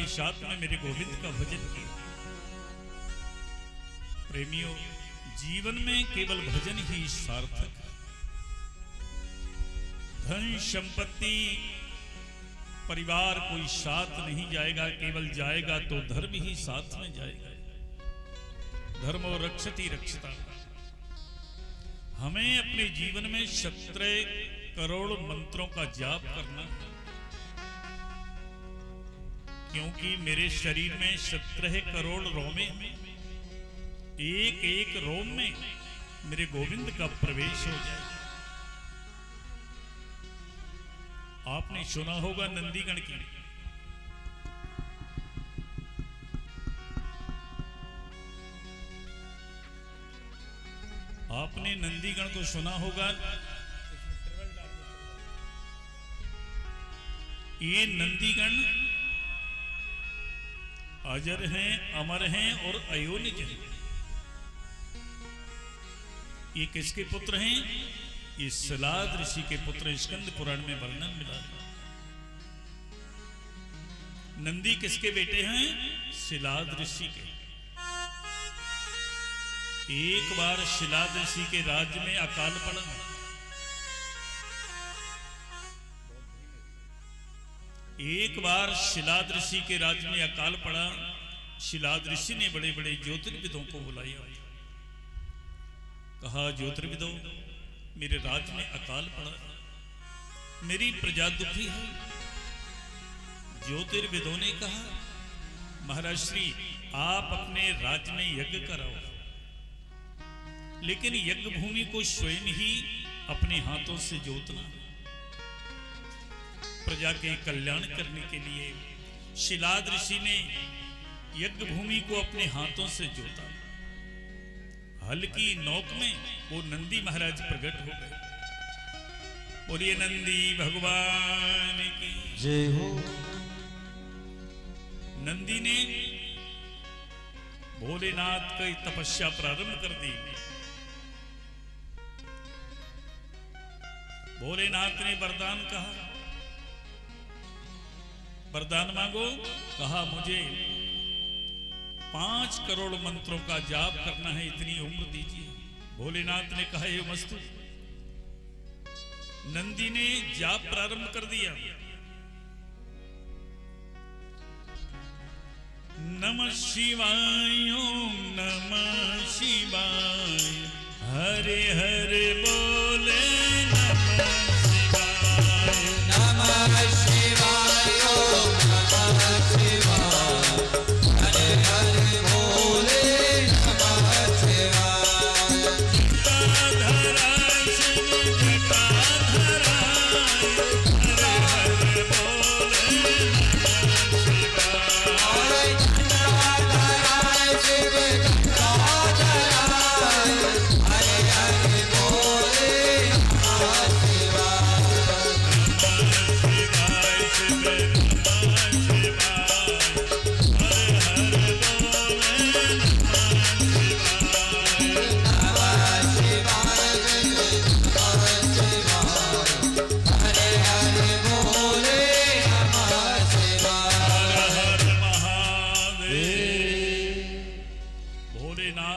साथ में मेरे गोविंद का भजन किया। प्रेमियों, जीवन में केवल भजन ही सार्थक है। धन संपत्ति परिवार कोई साथ नहीं जाएगा, केवल जाएगा तो धर्म ही साथ में जाएगा। धर्मो रक्षति रक्षता। हमें अपने जीवन में 17 करोड़ मंत्रों का जाप करना है, क्योंकि मेरे शरीर में 17 करोड़ रोमे, एक एक रोम में मेरे गोविंद का प्रवेश हो जाए। आपने सुना होगा नंदीगण की, आपने नंदीगण को सुना होगा। ये नंदीगण अजर हैं, अमर हैं और अयोनिज हैं। ये किसके पुत्र हैं? ये सलाद ऋषि के पुत्र। स्कंद पुराण में वर्णन मिला। नंदी किसके बेटे हैं? सिलाद ऋषि के। एक बार सिलाद ऋषि के राज्य में अकाल पड़ा। एक बार शिलाद ऋषि के राज्य में अकाल पड़ा। शिलाद ऋषि ने बड़े बड़े ज्योतिर्विदों को बुलाया, कहा ज्योतिर्विदों, मेरे राज्य में अकाल पड़ा, मेरी प्रजा दुखी है। ज्योतिर्विदों ने कहा, महाराज श्री, आप अपने राज्य में यज्ञ कराओ, लेकिन यज्ञ भूमि को स्वयं ही अपने हाथों से जोतना। प्रजा के कल्याण करने के लिए शिलाद ऋषि ने यज्ञ भूमि को अपने हाथों से जोता। हल की नोक में वो नंदी महाराज प्रकट हो गए। बोलिए नंदी भगवान की जय हो। नंदी ने भोलेनाथ की तपस्या प्रारंभ कर दी। भोलेनाथ ने वरदान कहा, वरदान मांगो। कहा मुझे 5 करोड़ मंत्रों का जाप करना है, इतनी उम्र दीजिए। भोलेनाथ ने कहा ये मस्तु। नंदी ने जाप प्रारंभ कर दिया। नमः शिवाय ओम नमः शिवाय, हरे हरे बोले नमः शिवाय। नमः शिवाय ओम नमः शिवाय, हरे हरे बोले नमः शिवाय। जटाधराय शिव जटाधराय, हरे हरे बोले नमः शिवाय। जटाधराय शिव जटाधराय, हरे हरे बोले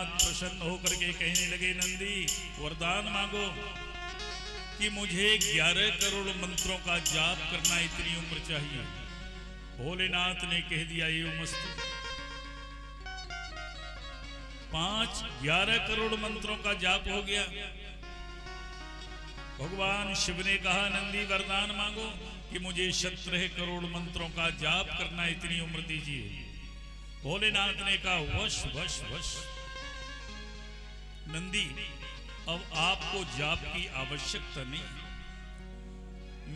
नाथ प्रसन्न होकर के कहने लगे, नंदी वरदान मांगो कि मुझे 11 करोड़ मंत्रों का जाप करना इतनी उम्र चाहिए। भोलेनाथ ने कह दिया, ये मस्त 11 करोड़ मंत्रों का जाप हो गया। भगवान शिव ने कहा, नंदी वरदान मांगो कि मुझे 17 करोड़ मंत्रों का जाप करना इतनी उम्र दीजिए। भोलेनाथ ने कहा, वश वश वश नंदी, अब आपको जाप की आवश्यकता नहीं।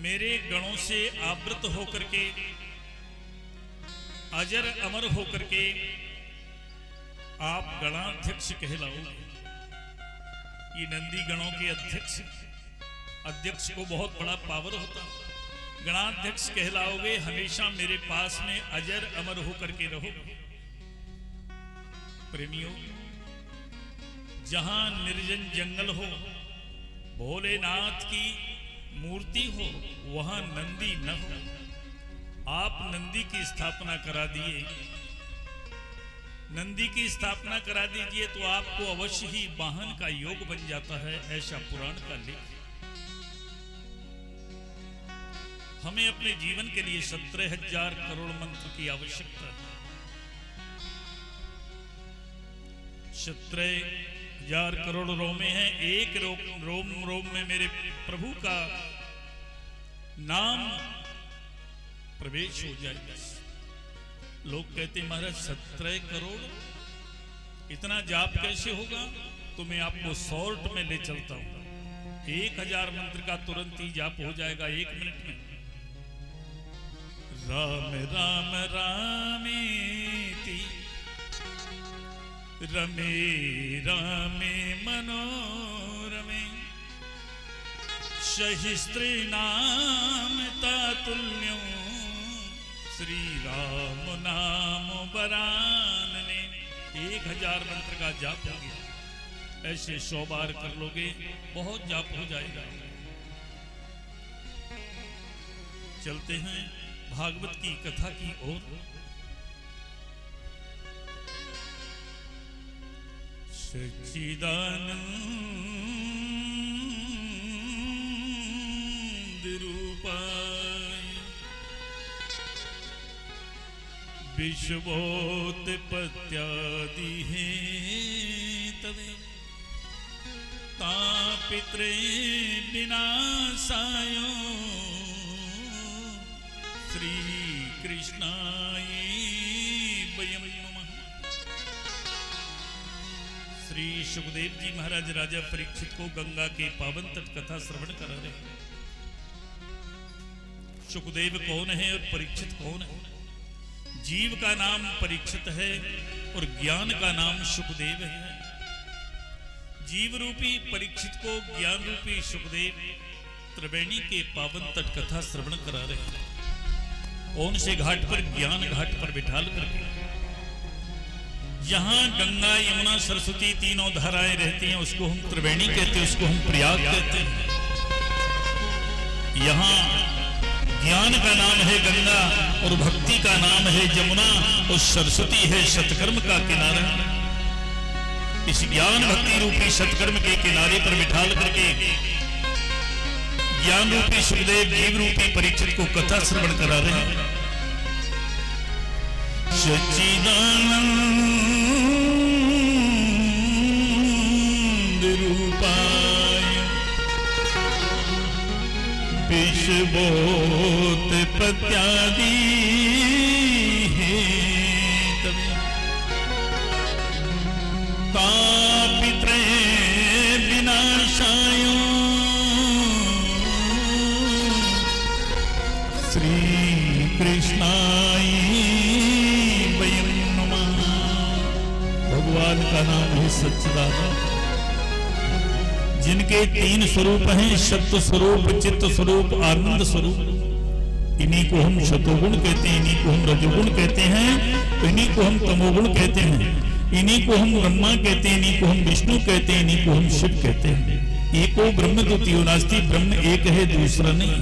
मेरे गणों से आवृत होकर के, अजर अमर होकर के आप गणाध्यक्ष कहलाओगे। ये नंदी गणों के अध्यक्ष को बहुत बड़ा पावर होता। गणाध्यक्ष कहलाओगे, हमेशा मेरे पास में अजर अमर होकर के रहोगे। प्रेमियों, जहां निर्जन जंगल हो, भोलेनाथ की मूर्ति हो, वहां नंदी न हो। आप नंदी की स्थापना करा दिए, नंदी की स्थापना करा दीजिए तो आपको अवश्य ही वाहन का योग बन जाता है, ऐसा पुराण का लेख। हमें अपने जीवन के लिए 17,000 करोड़ मंत्र की आवश्यकता है। 17,000 करोड़ रोमे हैं, एक रोम में मेरे प्रभु का नाम प्रवेश हो जाए। लोग कहते, महाराज 17 करोड़ इतना जाप कैसे होगा? तो मैं आपको शॉर्ट में ले चलता हूं। 1000 मंत्र का तुरंत ही जाप हो जाएगा 1 मिनट में। राम राम रामेति रमे रामे मनोरमे सहस्त्रनाम तातुल्यं श्री राम नाम बरानने। 1000 मंत्र का जाप हो गया। ऐसे 100 बार कर लोगे, बहुत जाप हो जाएगा। चलते हैं भागवत की कथा की ओर। सच्चिदानंद रूपाय विश्वोत्पत्त्यादि हेतवे तापित्रे विनाशाय श्री कृष्णाय वयं नमः। श्री सुखदेव जी महाराज राजा परीक्षित को गंगा के पावन तट कथा श्रवण करा रहे हैं। सुखदेव कौन है और परीक्षित कौन है? जीव का नाम परीक्षित है और ज्ञान का नाम सुखदेव है। जीव रूपी परीक्षित को ज्ञान रूपी सुखदेव त्रिवेणी के पावन तट कथा श्रवण करा रहे हैं। कौन से घाट पर? ज्ञान घाट पर बिठाल करके। जहां गंगा यमुना सरस्वती तीनों धाराएं रहती हैं उसको हम त्रिवेणी कहते हैं, उसको हम प्रयाग कहते हैं। यहाँ ज्ञान का नाम है गंगा और भक्ति का नाम है जमुना और सरस्वती है सत्कर्म का किनारा। इस ज्ञान भक्ति रूपी सत्कर्म के किनारे पर बिठाल करके ज्ञान रूपी सुखदेव जीव रूपी परीक्षित को कथा श्रवण करा रहे हैं। सच्चिदानंद रूपाय विश्वोत्पत्त्यादि हेतवे तापित्रे विनाशाय श्री कृष्णाय वयं नमः। भगवान का नाम है सच्चिदानंद, जिनके 3 स्वरूप हैं, सत्व स्वरूप, चित्त स्वरूप, आनंद स्वरूप। इन्हीं को हम शतोगुण कहते हैं, इन्हीं को हम रजोगुण कहते हैं, तो इन्हीं को हम तमोगुण कहते हैं। इन्हीं को हम ब्रह्मा कहते हैं, इन्हीं को हम विष्णु कहते हैं, इन्हीं को हम शिव कहते हैं। एको ब्रह्म द्वितीयो नास्ति, ब्रह्म एक है दूसरा नहीं।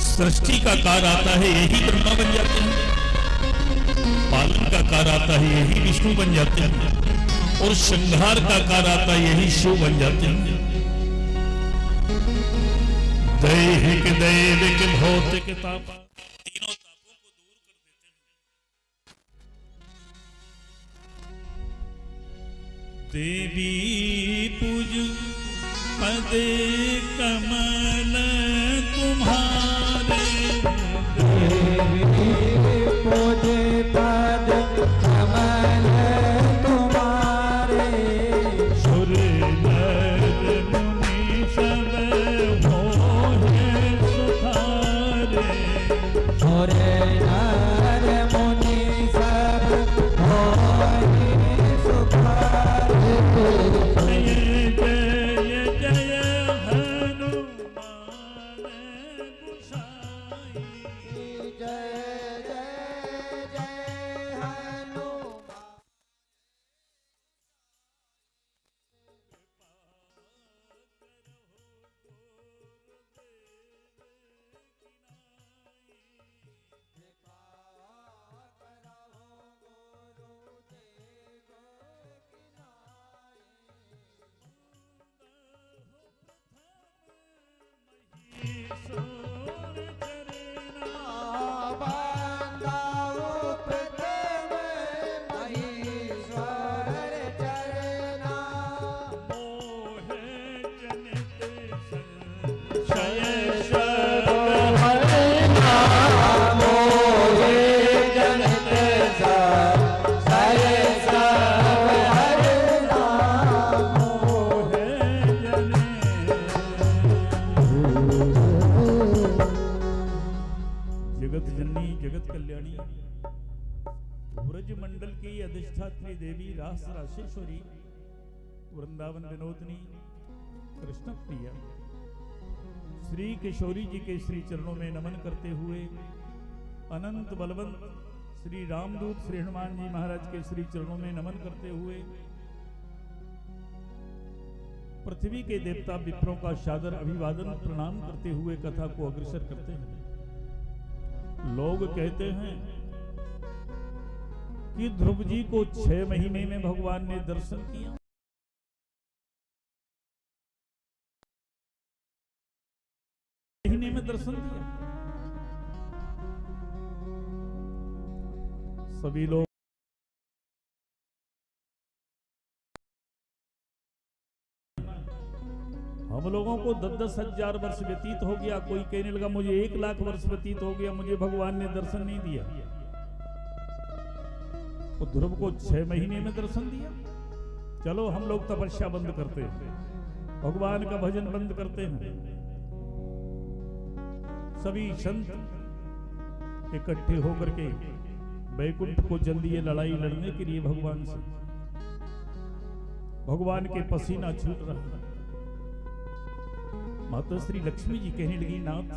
सृष्टि का कार आता है, यही ब्रह्मा बन जाते हैं। पालन का कार कार आता है यही विष्णु बन जाते हैं, और संहार का कार आता है यही शिव बन जाते हैं। दैहिक दैविक भौतिक तापा, तीनों तापों को दूर कर देते हैं। देवी पूज पद कमल तुम्हारे, पूजे पद कमल तुम्हारे, सुर नर मुनि सब होए सुखारे, सुरे नर मुनि सब होए सुखारे। जय जय जय हनुमान गोसाई, जय जय जय हनुमान। जगत जननी जगत कल्याणी ब्रज मंडल की अधिष्ठात्री देवी रास राशेश्वरी वृंदावन विनोदनी कृष्ण प्रिया श्री किशोरी जी के श्री चरणों में नमन करते हुए अनंत बलवंत श्री रामदूत श्री हनुमान जी महाराज के श्री चरणों में नमन करते हुए पृथ्वी के देवता विप्रों का सादर अभिवादन प्रणाम करते हुए कथा को अग्रसर करते हैं। लोग कहते हैं कि ध्रुव जी को 6 महीने में भगवान ने दर्शन किया। महीने में दर्शन दिया। सभी लोग हम लोगों को 10-10 हजार वर्ष व्यतीत हो गया, कोई कहने लगा मुझे 1 लाख वर्ष व्यतीत हो गया, मुझे भगवान ने दर्शन नहीं दिया। तो ध्रुव को 6 महीने में दर्शन दिया। चलो हम लोग तपस्या बंद करते हैं, भगवान का भजन बंद करते हैं। सभी संत इकट्ठे होकर के वैकुंठ को जल्दी ये लड़ाई लड़ने के लिए भगवान से, भगवान के पसीना छूट रहा है। माता श्री लक्ष्मी जी कहने लगी, नाथ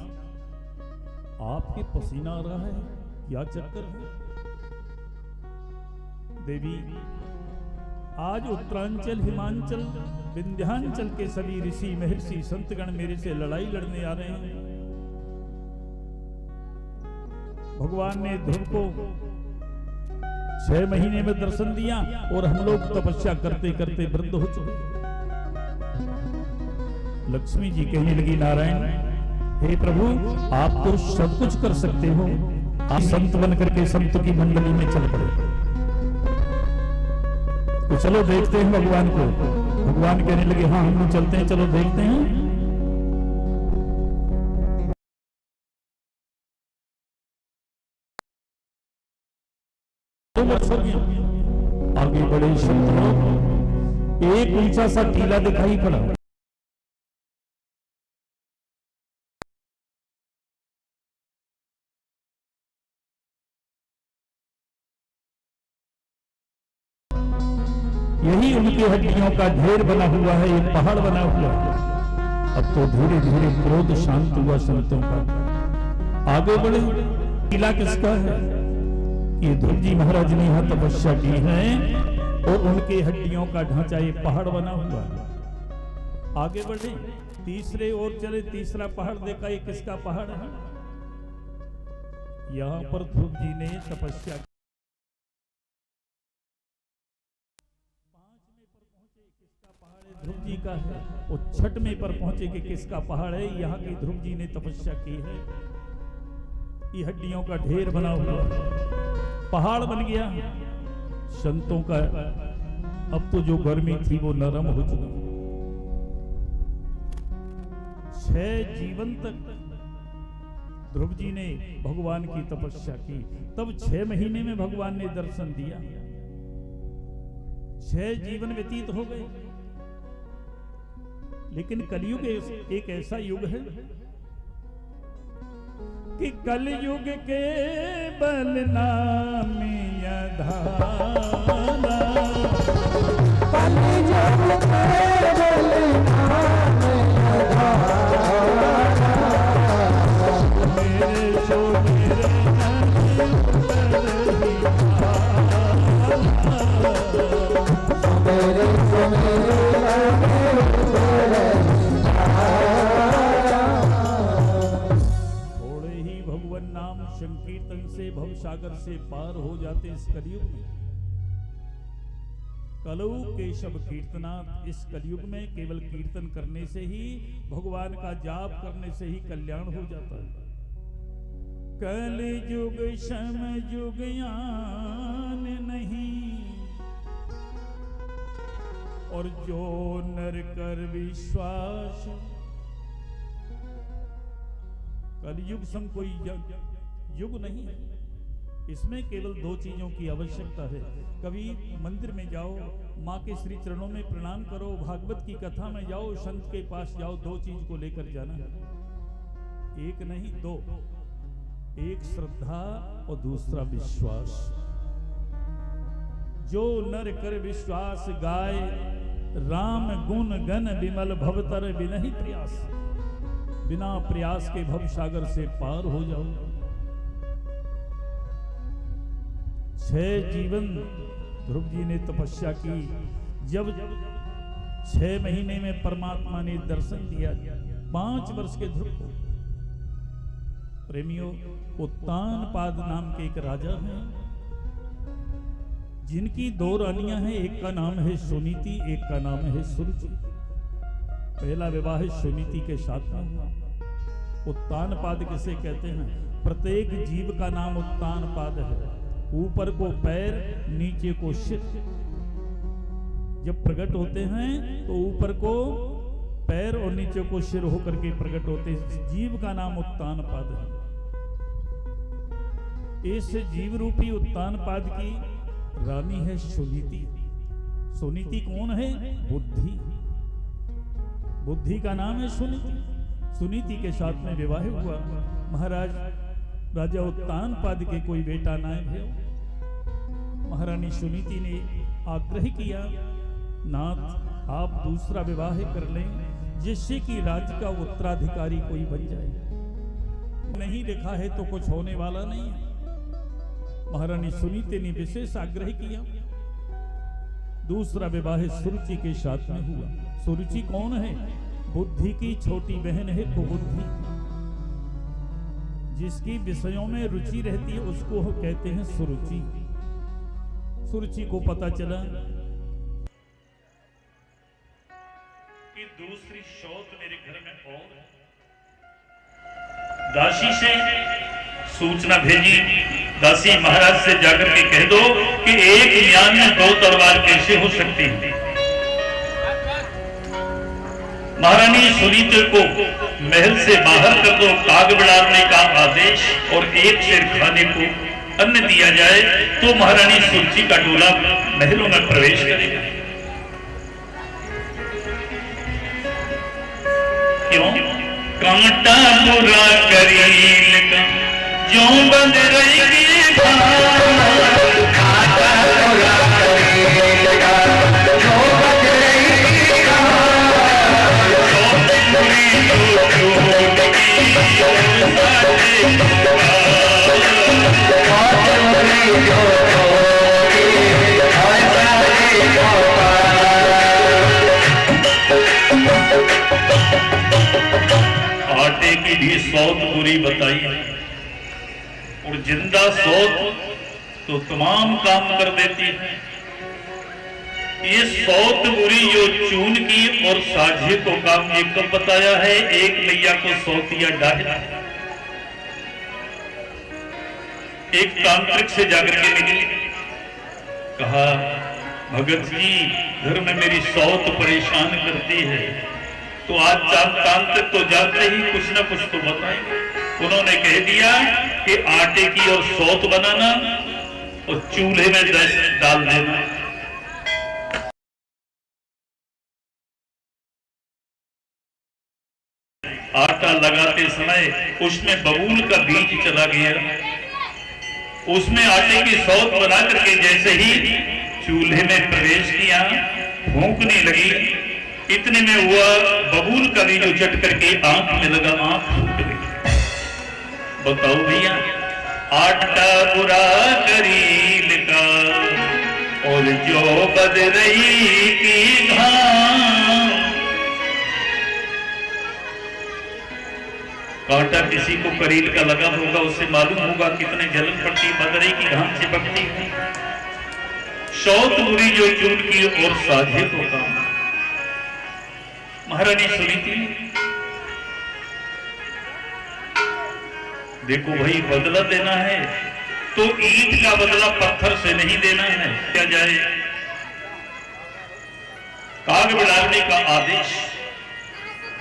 आपके पसीना आ रहा है, क्या चक्कर है? देवी आज उत्तरांचल हिमांचल विंध्याचल के सभी ऋषि महर्षि संतगण मेरे से लड़ाई लड़ने आ रहे हैं। भगवान ने ध्रुव को 6 महीने में दर्शन दिया और हम लोग तपस्या करते करते वृद्ध हो चुके। लक्ष्मी जी कहने लगी, नारायण हे प्रभु आप तो सब कुछ कर सकते हो, आप संत बन करके संत की मंडली में चल पड़े। तो चलो देखते हैं भगवान को। भगवान कहने लगे, हाँ हम लोग चलते हैं, चलो देखते हैं। 2 वर्ष हो गया। आगे बड़े संत लोग, एक ऊंचा सा टीला दिखाई पड़ा। यही उनकी हड्डियों का ढेर बना हुआ है, एक पहाड़ बना हुआ है। अब तो धीरे धीरे क्रोध शांत हुआ संतों का। आगे बढ़े। टीला किसका है? ये ध्रुव जी महाराज ने यहाँ तपस्या की है और उनके हड्डियों का ढांचा ये पहाड़ बना हुआ है। आगे बढ़े, तीसरे ओर चले, तीसरा पहाड़ देखा, ये किसका पहाड़ है? यहाँ पर ध्रुव जी ने तपस्या ध्रुव जी का है। वो छठवें पर पहुंचे कि किसका पहाड़ है। यहाँ की ध्रुव जी ने तपस्या की है। ये हड्डियों का ढेर बना हुआ पहाड़ बन गया संतों का। अब तो जो गर्मी थी वो नरम हो चुकी। 6 जीवन तक ध्रुव जी ने भगवान की तपस्या की। तब 6 महीने में भगवान ने दर्शन दिया। 6 जीवन व्यतीत हो गए। लेकिन कलयुग एक ऐसा युग है कि कलयुग के बल नामी अधारा, कलयुग के बल नामी अधारा, मेरे सो मेरे मेरे सो थोड़े ही भगवान नाम संकीर्तन से भवसागर से पार हो जाते इस कलयुग में। कलौ केशव कीर्तनात्, इस कलयुग में केवल कीर्तन करने से ही, भगवान का जाप करने से ही कल्याण हो जाता है। कल युग सम युग यान नहीं, और जो नर कर विश्वास। कलयुग सम कोई युग नहीं है। इसमें केवल 2 चीजों की आवश्यकता है। कभी मंदिर में जाओ, माँ के श्री चरणों में प्रणाम करो, भागवत की कथा में जाओ, संत के पास जाओ। 2 चीज को लेकर जाना है, एक नहीं 2। एक श्रद्धा और दूसरा विश्वास। जो नर कर विश्वास गाय, राम गुण गण विमल भवतर बिनहि प्रयास। बिना प्रयास के भवसागर से पार हो जाओ। 6 जीवन ध्रुव जी ने तपस्या की। जब 6 महीने में परमात्मा ने दर्शन दिया 5 वर्ष के ध्रुव को। प्रेमियों, उत्तानपाद नाम के एक राजा हैं जिनकी 2 रानियां हैं। एक का नाम है सुनीति, एक का नाम है सुरुचि। पहला विवाह सुनीति के साथ में हुआ। उत्तानपाद किसे कहते हैं? प्रत्येक जीव का नाम उत्तानपाद है। ऊपर को पैर, नीचे को सिर। जब प्रकट होते हैं तो ऊपर को पैर और नीचे को सिर होकर के प्रकट होते हैं। जीव का नाम उत्तानपाद है। इस जीव रूपी उत्तानपाद की रानी है सुनीति। सुनीति कौन है? बुद्धि। बुद्धि का नाम है सुनीति। सुनीति के साथ में विवाह हुआ। महाराज राजा उत्तानपाद के कोई बेटा ना है। महारानी सुनीति ने आग्रह किया, नाथ आप दूसरा विवाह कर लें जिससे कि राज्य का उत्तराधिकारी कोई बन जाए। नहीं लिखा है तो कुछ होने वाला नहीं है। महारानी सुनीति ने विशेष आग्रह किया। दूसरा विवाह सुरुचि के साथ में हुआ। सुरुचि कौन है? बुद्धि की छोटी बहन है कुबुद्धि। जिसकी विषयों में रुचि रहती है उसको कहते हैं सुरुचि। सुरुचि को पता चला कि दूसरी शौत मेरे घर में और। दासी से सूचना भेजी। दासी महाराज से जाकर के कह दो कि एक म्यान में 2 तलवार कैसे हो सकती है। महारानी सुनीति को महल से बाहर कर दो, काग बिड़ाने का आदेश, और 1 शेर खाने को अन्न दिया जाए तो महारानी सुरुचि का डोला महलों में प्रवेश करेगा। क्यों? कांटा बुरा करील का जो बंद रहेगी आटे की भी सौत पूरी बताई और जिंदा सौत तो तमाम काम कर देती है। ये सौत बुरी जो चून की और साझे को काम एक कब बताया है। एक मैया को सौतिया डाला, एक तांत्रिक से जाकर के निकली, कहा भगत जी घर में मेरी सौत परेशान करती है, तो आज तांत्रिक तो जाते ही कुछ ना कुछ तो बताएंगे। उन्होंने कह दिया कि आटे की और सौत बनाना और चूल्हे में डाल देना। आटा लगाते समय उसमें बबूल का बीज चला गया, उसमें आटे की सौत बना करके जैसे ही चूल्हे में प्रवेश किया, भूखने लगी, इतने में हुआ बबूल का बीज उचट करके आंख में लगा, आंख फूट गई। बताओ भैया, आटा बुरा करील का और जो बद रही की घाम। कांटा किसी को करील का लगा होगा, उससे मालूम होगा कितने जलन पड़ती, बदरे की घाम से पकती है। सौत बुरी जो चून की और साझे को काम। महारानी सुनी थी, देखो भाई बदला देना है तो ईंट का बदला पत्थर से नहीं देना है। क्या जाए, काग बिड़ाने का आदेश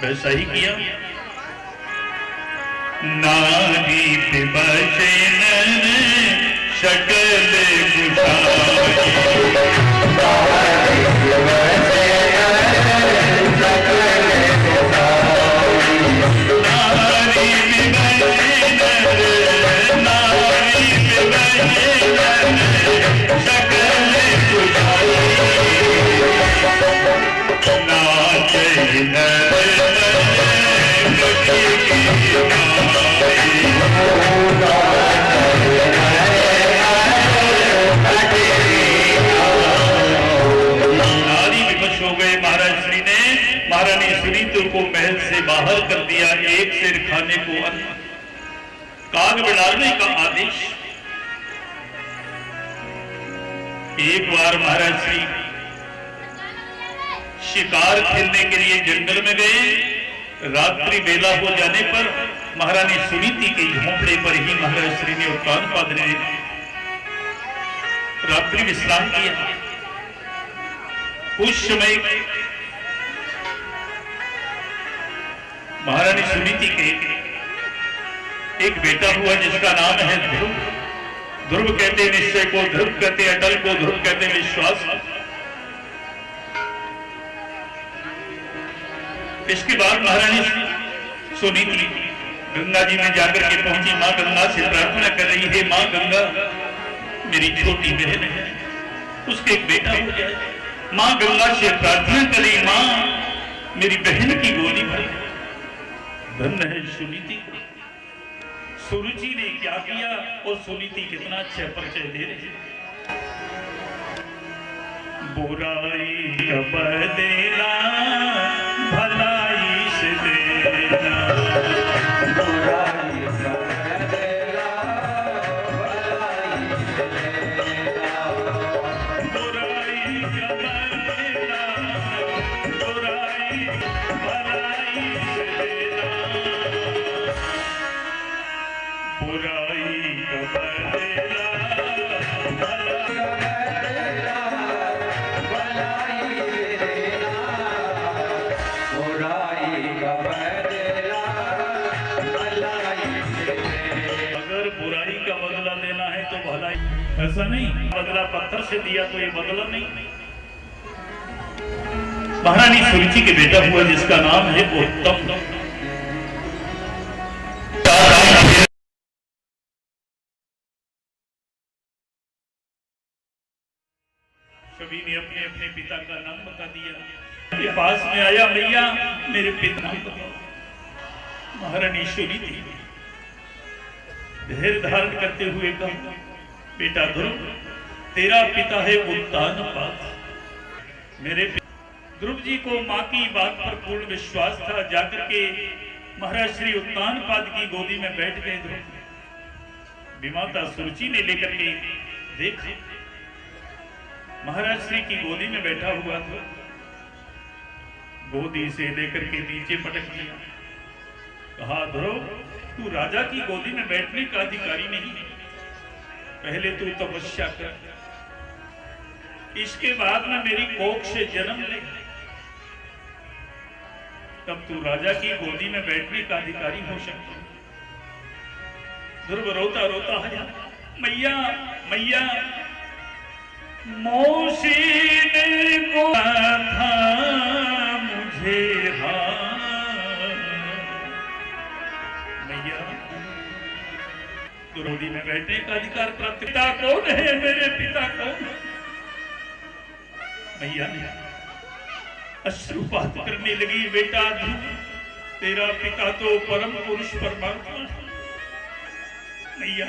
वैसा ही किया। नारी बचन शकल को महल से बाहर कर दिया, एक सिर खाने को अन्न, काग बिड़ाने का आदेश। एक बार महाराज श्री शिकार खेलने के लिए जंगल में गए। रात्रि बेला हो जाने पर महारानी सुनीति के झोंपड़े पर ही महाराज श्री ने उत्तानपाद ने रात्रि विश्राम किया। उस समय महारानी सुनीति के एक बेटा हुआ जिसका नाम है ध्रुव। ध्रुव कहते निश्चय को, ध्रुव कहते अटल को, ध्रुव कहते विश्वास। इसके बाद महारानी सुनीति गंगा जी में जाकर के पहुंची। मां गंगा से प्रार्थना कर रही है, मां गंगा मेरी छोटी बहन है, उसके एक बेटा हो जाए। मां गंगा से प्रार्थना करी, मां मेरी बहन की गोदी भरी। धन्य है सुनीति। सुरुचि ने क्या किया और सुनीति कितना अच्छा परिचय दे रही है। बुराई कब देना भलाई से देना, बुराई कब देना भलाई से देना, बुराई कब देना बुराई भलाई से देना, बुराई कब देना ऐसा नहीं, बदला पत्थर से दिया तो ये बदला नहीं। महारानी सुरुचि के बेटा हुआ जिसका नाम है उत्तम। सभी ने अपने अपने पिता का नाम बता दिया। ये पास में आया, मैया मेरे पिता नाम बताओ। महारानी सुनीति धैर्य धारण करते हुए कहा, बेटा ध्रुव तेरा पिता है उत्तानपाद। मेरे ध्रुव जी को मां की बात पर पूर्ण विश्वास था। जाकर के महाराज श्री उत्तानपाद की गोदी में बैठ गए ध्रुव। विमाता सुरुचि ने लेकर के देख महाराज श्री की गोदी में बैठा हुआ था, गोदी से लेकर के नीचे पटक दिया। कहा, ध्रुव तू राजा की गोदी में बैठने का अधिकारी नहीं है, पहले तू तपस्या कर, इसके बाद में मेरी कोख से जन्म ले, तब तू राजा की गोदी में बैठने का अधिकारी हो सकता। ध्रुव रोता रोता आया, मैया मैया, मौसी ने को था मुझे मैया, तो गोदी में बैठने का अधिकार प्राप्त। पिता कौन है, मेरे पिता कौन? मैया ने अश्रुपात करने लगी, बेटा ध्रुव तेरा पिता तो परम पुरुष परमात्मा है। मैया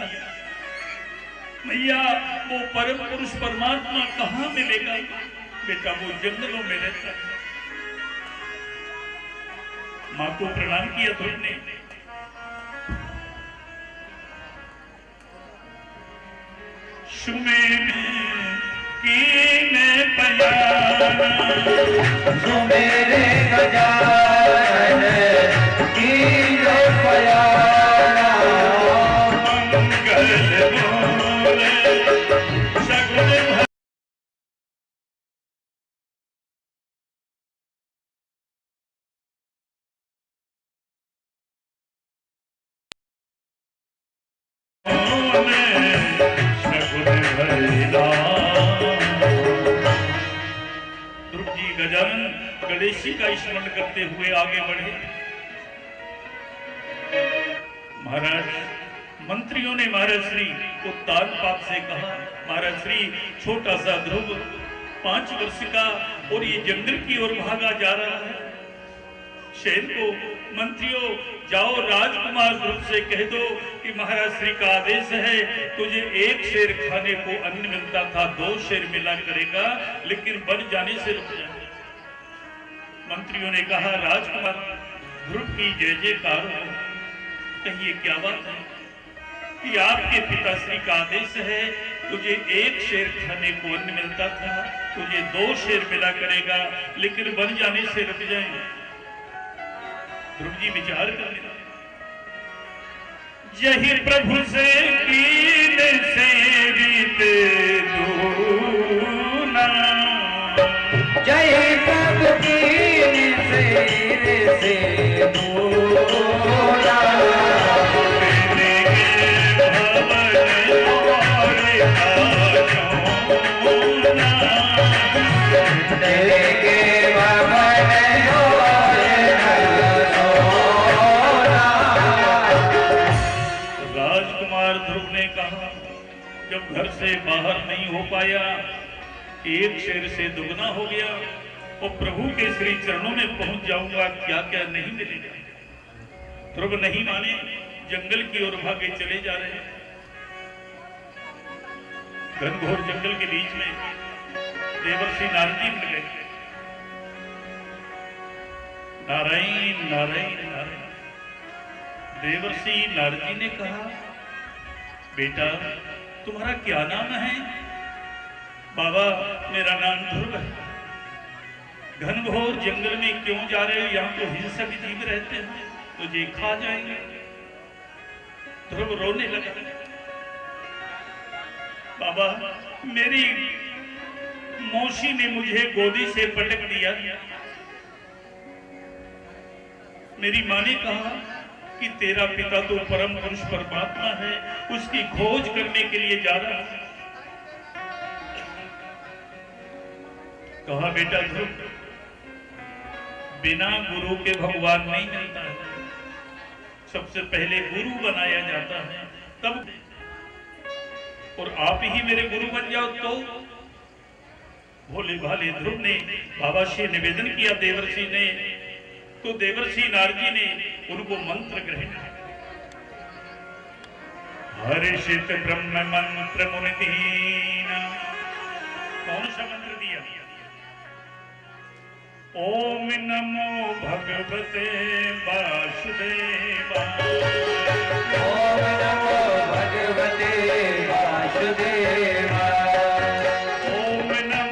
मैया, वो परम पुरुष परमात्मा कहाँ मिलेगा? बेटा वो जंगलों में रहता है। मां को प्रणाम किया ध्रुव ने। सुमेर कीने पयाना, सुमेरे गजानन कीने पयाना, मंगल बोले सगुन गजानन गणेशी का स्मरण करते हुए आगे बढ़े। महाराज मंत्रियों ने महाराज श्री को तालपात से कहा, महाराज श्री छोटा सा ध्रुव 5 वर्ष का और ये जंगल की ओर भागा जा रहा है। शेर को मंत्रियों जाओ राजकुमार ध्रुव से कह दो कि महाराज श्री का आदेश है, तुझे 1 शेर खाने को अन्न मिलता था, 2 शेर मिला करेगा, लेकिन बन जाने से रुक जाए। मंत्रियों ने कहा, राजकुमार ध्रुव की जय जयकार हो, कहिए क्या बात है कि आपके पिताश्री का आदेश है, तुझे 1 शेर खाने को अन्न मिलता था, तुझे 2 शेर मिला करेगा, लेकिन बन जाने से रुक जाए। ध्रुव जी विचार करने लगे, यही प्रभु से कीन से रीते दूना, जय प्रभु कीन से दूना, तेरे भवन और आचोना, तेरे भवन राजकुमार ध्रुव ने कहा, जब घर से बाहर नहीं हो पाया, 1 शेर से दुगना हो गया और प्रभु के श्री चरणों में पहुंच जाऊंगा, क्या क्या नहीं मिलेगा। ध्रुव नहीं माने, जंगल की ओर भागे चले जा रहे हैं। घनघोर जंगल के बीच में देवर्षि नारद जी मिल गए। नारायण नारायण नारायण। देवर्षि नारद जी ने कहा, बेटा तुम्हारा क्या नाम है? बाबा मेरा नाम ध्रुव है। घनघोर जंगल में क्यों जा रहे हो? यहाँ तो हिंसक जीव रहते हैं, तुझे खा जाएंगे। ध्रुव रोने लगा, बाबा मेरी मौसी ने मुझे गोदी से पटक दिया। मेरी माँ ने कहा कि तेरा पिता तो परम पुरुष परमात्मा है, उसकी खोज करने के लिए जा रहा है। कहा, बेटा ध्रुव बिना गुरु के भगवान नहीं मिलता है, सबसे पहले गुरु बनाया जाता है, तब और आप ही मेरे गुरु बन जाओ तो। भोले भाले ध्रुव ने बाबा से निवेदन किया देवर्षि ने, तो देवर्षि नारद जी ने उनको मंत्र ग्रहण किया। हर्षित ब्रह्म मंत्र मुनिदीन। कौन सा मंत्र दिया? ओम नमो भगवते वासुदेवा। ओम नमो भगवते वासुदेवा। ओम नमो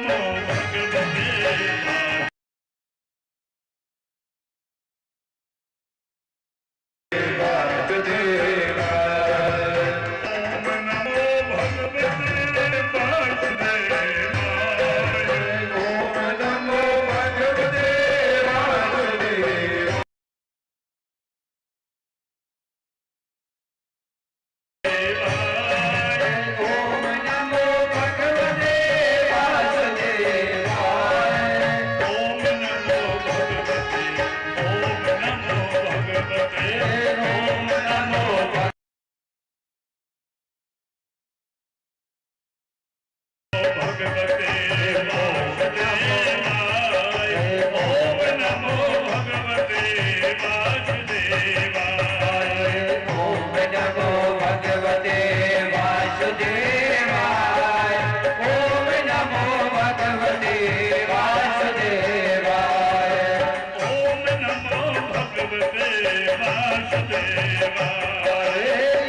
वासुदेवा।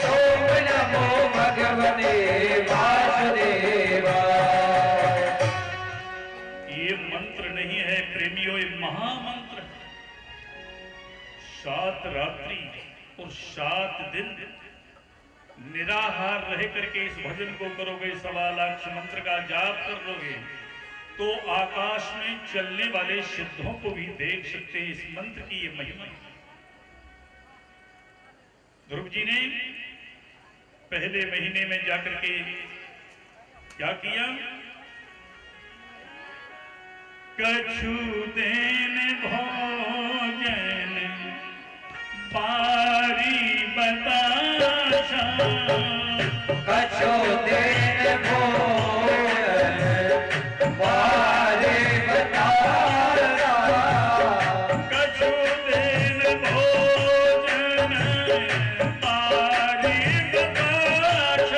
ओम नमो भगवते वासुदेवा। ये मंत्र नहीं है प्रेमियों, ये महामंत्र है। 7 रात्रि और 7 दिन निराहार रह करके इस भजन को करोगे, 1.25 लाख मंत्र का जाप कर लोगे, तो आकाश में चलने वाले सिद्धों को भी देख सकते हैं। इस मंत्र की ये महिमा। ध्रुव जी ने पहले महीने में जाकर के क्या किया? कछु देन भोजन बारी बताशा। कछु देन भोजन बारी बताशा। कछु देन भोजन बारी बताशा।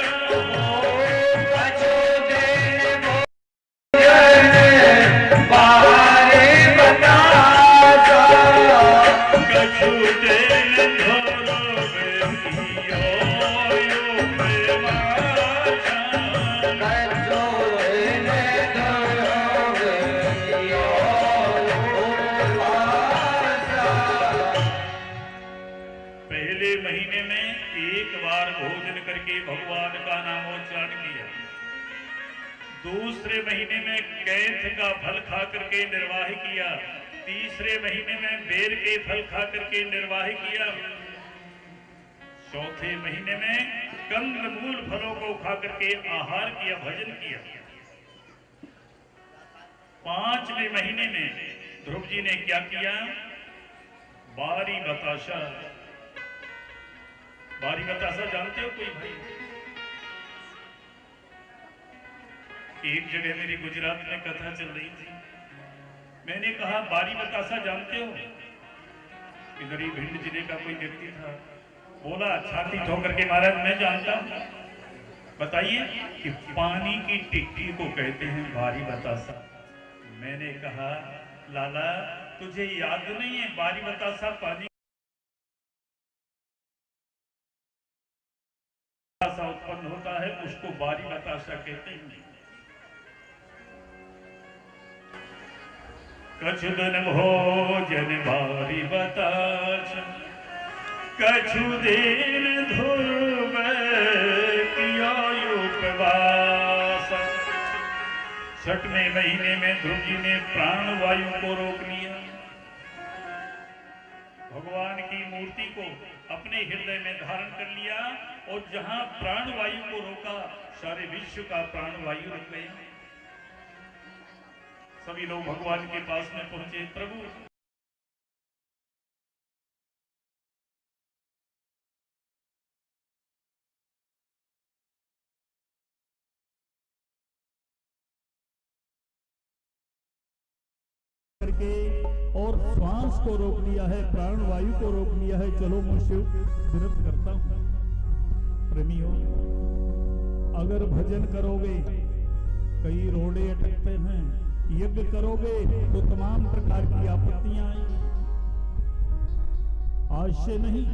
कछु देन भोजन बारी बताशा। कछु देन धरोगे यो यो प्रेमाशा। कछु देन धरोगे यो आशा। पहले महीने में एक बार भोजन करके भगवान का नामोच्चारण किया। दूसरे महीने में कैथ का फल खा करके निर्वाह किया। तीसरे महीने में बेर के फल खा करके निर्वाह किया। चौथे महीने में कंदमूल फलों को खा करके आहार किया, भजन किया। 5वें महीने में ध्रुव जी ने क्या किया? बारी बताशा। बारी बताशा जानते हो कोई भाई? एक जगह मेरी गुजरात में कथा चल रही थी। मैंने कहा बारी बताशा जानते हो? इधर ही भिंड जिले का कोई व्यक्ति था, बोला छाती ठोक करके महाराज मैं जानता हूं। बताइए कि पानी की टिक्की को कहते हैं बारी बताशा। मैंने कहा लाला तुझे याद नहीं है बारी बताशा पानी उत्पन्न होता है, उसको बारी बताशा कहते हैं। कछु दिन भोजन बारी बताशा। कछु दिन ध्रुव किया उपवास। 6वें महीने में ध्रुव जी ने प्राण वायु को रोक लिया। भगवान की मूर्ति को अपने हृदय में धारण कर लिया और जहां प्राण वायु को रोका सारे विश्व का प्राण वायु रुक गया। सभी लोग भगवान के पास में पहुंचे। प्रभु करके और श्वास को रोक लिया है, प्राण वायु को रोक लिया है। चलो मुझसे विनती करता हूं प्रेमियों, अगर भजन करोगे कई रोड़े अटकते हैं, यज्ञ करोगे तो तमाम प्रकार की आपत्तियां आएंगी। आज से नहीं,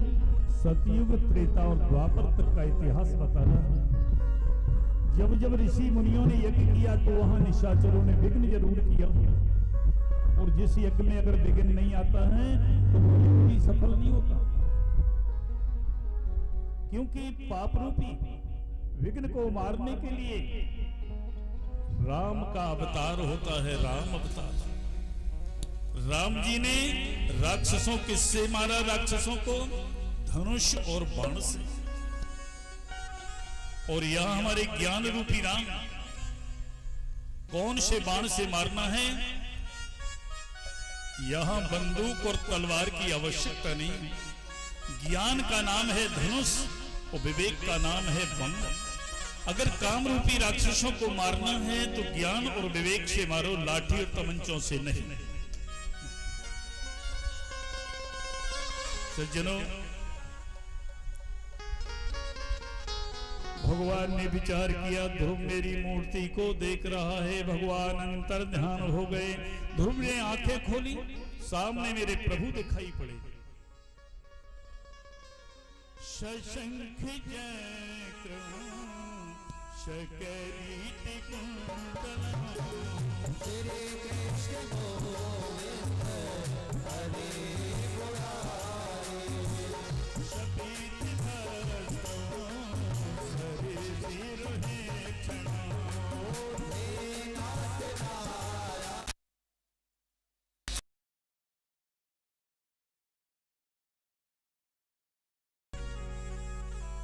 सतयुग त्रेता और द्वापर तक का इतिहास बता रहा है। जब जब ऋषि मुनियों ने यज्ञ किया तो वहां निशाचरों ने विघ्न जरूर किया, और जिस यज्ञ में अगर विघ्न नहीं आता है तो वो यज्ञ भी सफल नहीं होता, क्योंकि पाप रूपी विघ्न को मारने के लिए राम का अवतार होता है, राम अवतार। राम जी ने राक्षसों किससे मारा? राक्षसों को धनुष और बाण से। और यहां हमारे ज्ञान रूपी राम कौन से बाण से मारना है? यहां बंदूक और तलवार की आवश्यकता नहीं। ज्ञान का नाम है धनुष और विवेक का नाम है बम। अगर काम रूपी राक्षसों को मारना है तो ज्ञान और विवेक से मारो, लाठी और तमंचों से नहीं। सज्जनों, भगवान ने विचार किया, ध्रुव मेरी मूर्ति को देख रहा है। भगवान अंतर ध्यान हो गए। ध्रुव ने आंखें खोली, सामने मेरे प्रभु दिखाई पड़े। शशंख चक्र शकरीत कुंडलम श्री कृष्ण गोविंद हरे मुरारी शपीत भरतो हरे सिरोहे क्षणा नाथ नारायण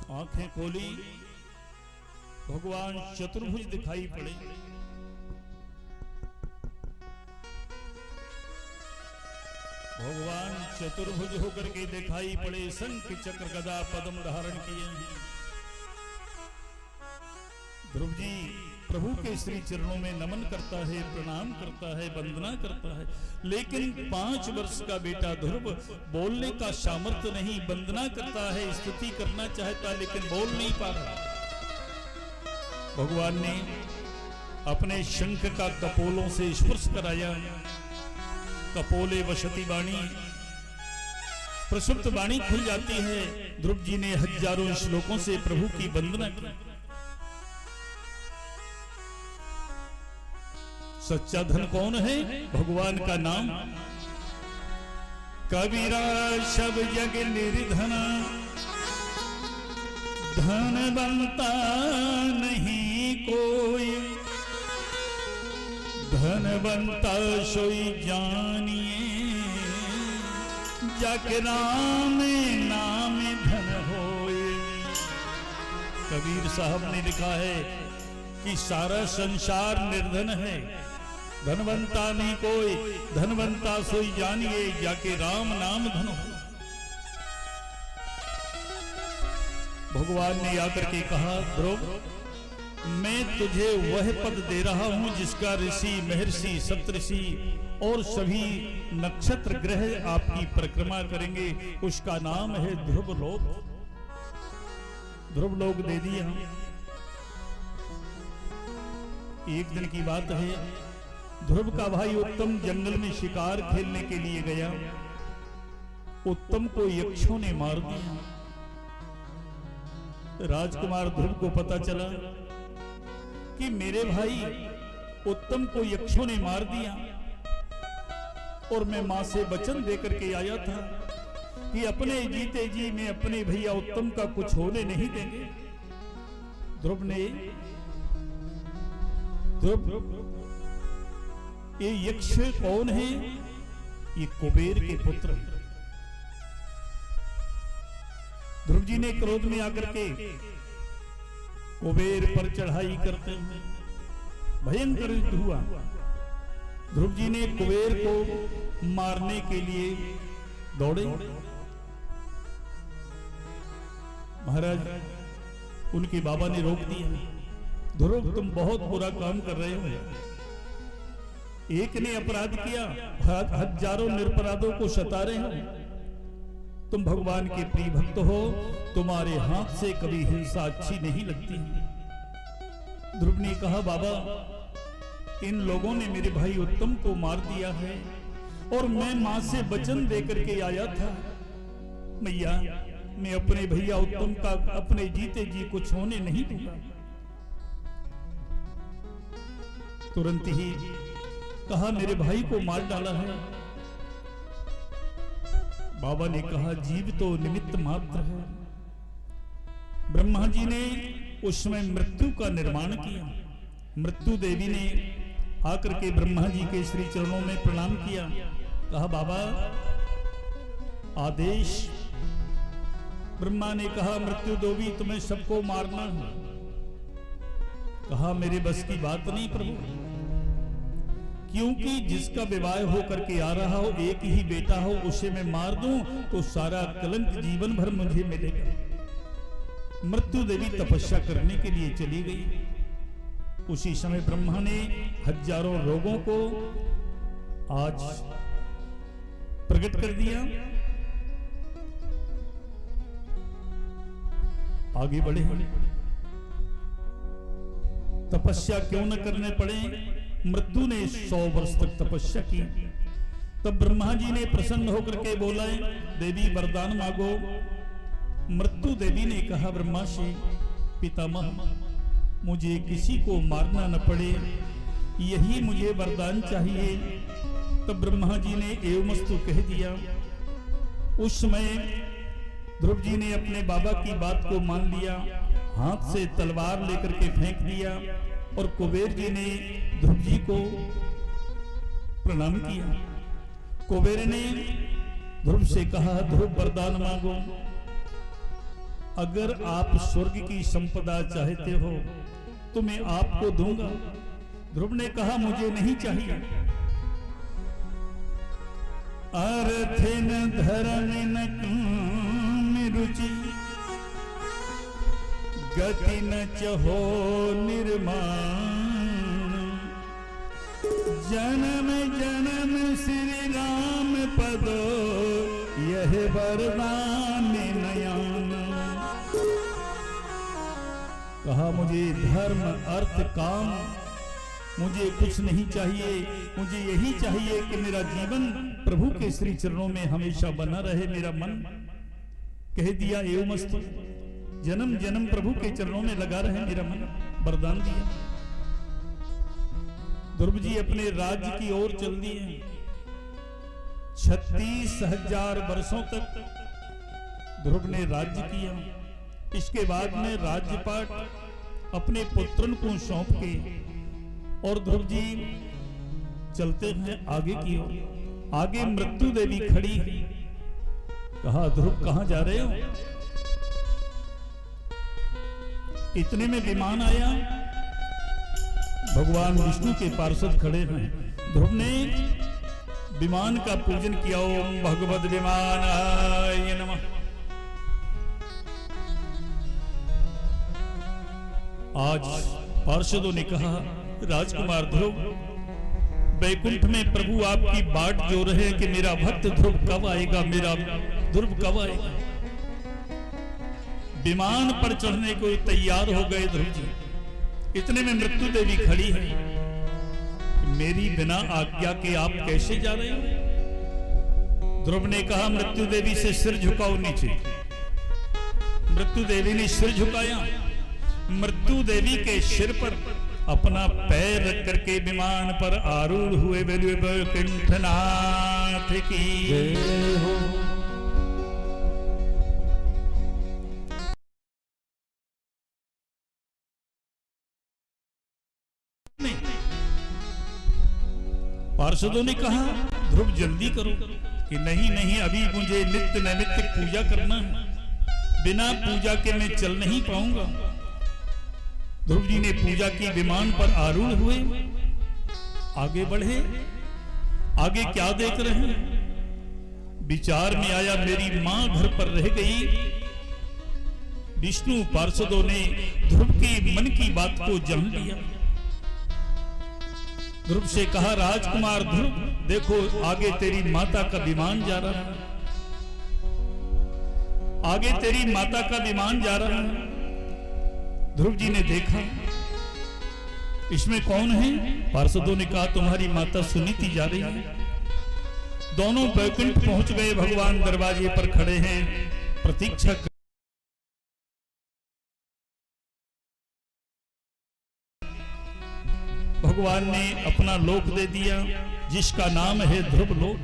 आंखें खोली, भगवान चतुर्भुज दिखाई पड़े। भगवान चतुर्भुज होकर के दिखाई पड़े, शंख चक्र गदा पद्म धारण किए हैं। ध्रुव जी प्रभु के श्री चरणों में नमन करता है, प्रणाम करता है, वंदना करता है। लेकिन 5 वर्ष का बेटा ध्रुव बोलने का सामर्थ्य नहीं, वंदना करता है, स्तुति करना चाहता लेकिन बोल नहीं पा रहा। भगवान ने अपने शंख का कपोलों से स्पर्श कराया। कपोले वसति वाणी, प्रसुप्त वाणी खुल जाती है। ध्रुव जी ने हजारों श्लोकों से प्रभु की वंदना की। सच्चा धन कौन है? भगवान का नाम। कबीरा सब जग निर्धना, धनवंता नहीं कोई, धनवंता सोई जानिए, जाके राम नाम धन होए। कबीर साहब ने लिखा है कि सारा संसार निर्धन है, धनवंता नहीं कोई, धनवंता सोई जानिए, जाके राम नाम धन हो। भगवान ने आकर के कहा, ध्रुव मैं तुझे वह पद दे रहा हूं जिसका ऋषि, महर्षि, सप्तऋषि और सभी नक्षत्र ग्रह आपकी परिक्रमा करेंगे। उसका नाम है ध्रुवलोक। ध्रुवलोक दे दिया। एक दिन की बात है, ध्रुव का भाई उत्तम जंगल में शिकार खेलने के लिए गया। उत्तम को यक्षों ने मार दिया। राजकुमार ध्रुव को पता चला कि मेरे भाई उत्तम को यक्षों ने मार दिया और मैं मां से वचन देकर के आया था कि अपने जीते जी में अपने भैया उत्तम का कुछ होने नहीं देंगे। ध्रुव ने ये यक्ष कौन है? ये कुबेर के पुत्र हैं। ध्रुव जी ने क्रोध में आकर के कुबेर पर चढ़ाई करते हुए भयंकर युद्ध हुआ। ध्रुव जी ने कुबेर को मारने के लिए दौड़े। महाराज उनके बाबा ने रोक दिया। ध्रुव तुम बहुत बुरा काम कर रहे हो। एक ने अपराध किया, हजारों निरपराधों को सता रहे हो। तुम भगवान के प्रिय भक्त हो, तुम्हारे हाथ से कभी हिंसा अच्छी नहीं लगती। ध्रुव ने कहा, बाबा इन लोगों ने मेरे भाई उत्तम को मार दिया है और मैं मां से वचन देकर के आया था, मैया मैं अपने भैया उत्तम का अपने जीते जी कुछ होने नहीं दूंगा। तुरंत ही कहा, मेरे भाई को मार डाला है। बाबा ने कहा, जीव तो निमित्त मात्र है। ब्रह्मा जी ने उस समय मृत्यु का निर्माण किया। मृत्यु देवी ने आकर के ब्रह्मा जी के श्री चरणों में प्रणाम किया। कहा, बाबा आदेश। ब्रह्मा ने कहा, मृत्यु देवी तुम्हें सबको मारना है। कहा, मेरे बस की बात नहीं प्रभु, क्योंकि जिसका विवाह होकर के आ रहा हो, एक ही बेटा हो, उसे मैं मार दूं तो सारा कलंक जीवन भर मुझे मिलेगा। मृत्यु देवी तपस्या करने के लिए चली गई। उसी समय ब्रह्मा ने हजारों रोगों को आज प्रकट कर दिया। आगे बढ़े, तपस्या क्यों न करने पड़े। मृत्यु ने 100 वर्ष तक तपस्या की। तब ब्रह्मा जी ने प्रसन्न होकर के बोला, देवी वरदान मांगो। मृत्यु देवी ने कहा, ब्रह्मा से पितामह, मुझे किसी को मारना न पड़े, यही मुझे वरदान चाहिए। तब ब्रह्मा जी ने एवमस्तु कह दिया। उस समय ध्रुव जी ने अपने बाबा की बात को मान लिया, हाथ से तलवार लेकर के फेंक दिया और कुबेर जी ने ध्रुव जी को प्रणाम किया। कुबेर ने ध्रुव से कहा, ध्रुव वरदान मांगो, अगर आप स्वर्ग की संपदा चाहते हो तो मैं आपको दूंगा। ध्रुव ने कहा, मुझे नहीं चाहिए। अर्थिन धर्मिन काम रुचि, गति न चहो निर्माण, जन्म जन्म श्री राम पदो, यह वरदान नयन। कहा, मुझे धर्म अर्थ काम मुझे कुछ नहीं चाहिए, मुझे यही चाहिए कि मेरा जीवन प्रभु के श्री चरणों में हमेशा बना रहे। मेरा मन कह दिया एवमस्तु, जन्म जन्म प्रभु के चरणों में लगा रहे मेरा मन, वरदान दिया। ध्रुव जी अपने राज्य की ओर चल दिए। 36,000 वर्षों तक ध्रुव ने राज्य किया। इसके बाद में राज्यपाट अपने पुत्रन को सौंप के और ध्रुव जी चलते हैं आगे की ओर। आगे मृत्यु देवी खड़ी। कहा, ध्रुव कहां जा रहे हो? इतने में विमान आया। भगवान विष्णु के पार्षद खड़े हैं। ध्रुव ने विमान का पूजन किया। ओम भगवद विमानाय नमः। आज पार्षदों ने कहा, राजकुमार ध्रुव, वैकुंठ में प्रभु आपकी बाट जो रहे कि मेरा भक्त ध्रुव कब आएगा, मेरा ध्रुव कब आएगा। विमान पर चढ़ने को तैयार हो गए ध्रुव जी। इतने में मृत्यु देवी खड़ी है। मेरी बिना आज्ञा के आप कैसे जा रहे हो? ध्रुव ने कहा, मृत्यु देवी से सिर झुकाओ नीचे। मृत्यु देवी ने सिर झुकाया। मृत्यु देवी के सिर पर अपना पैर रख करके विमान पर आरूढ़ हुए। वैकुंठनाथ की जय हो। पार्षदों ने कहा, ध्रुव जल्दी करो। कि नहीं नहीं, अभी मुझे नित्य नैमित्तिक पूजा करना है, बिना पूजा के मैं चल नहीं पाऊंगा। ध्रुव जी ने पूजा की, विमान पर आरूढ़ हुए, आगे बढ़े। आगे क्या देख रहे हैं? विचार में आया, मेरी मां घर पर रह गई। विष्णु पार्षदों ने ध्रुव के मन की बात को जान लिया। ध्रुव से कहा, राजकुमार ध्रुव, देखो आगे तेरी माता का विमान जा रहा है। आगे तेरी माता का विमान जा रहा है। ध्रुव जी ने देखा, इसमें कौन है? पार्षदों ने कहा, तुम्हारी माता सुनीति जा रही है। दोनों वैकुंठ पहुंच गए। भगवान दरवाजे पर खड़े हैं, प्रतीक्षा कर। भगवान ने अपना लोक दे दिया, जिसका नाम है ध्रुव लोक।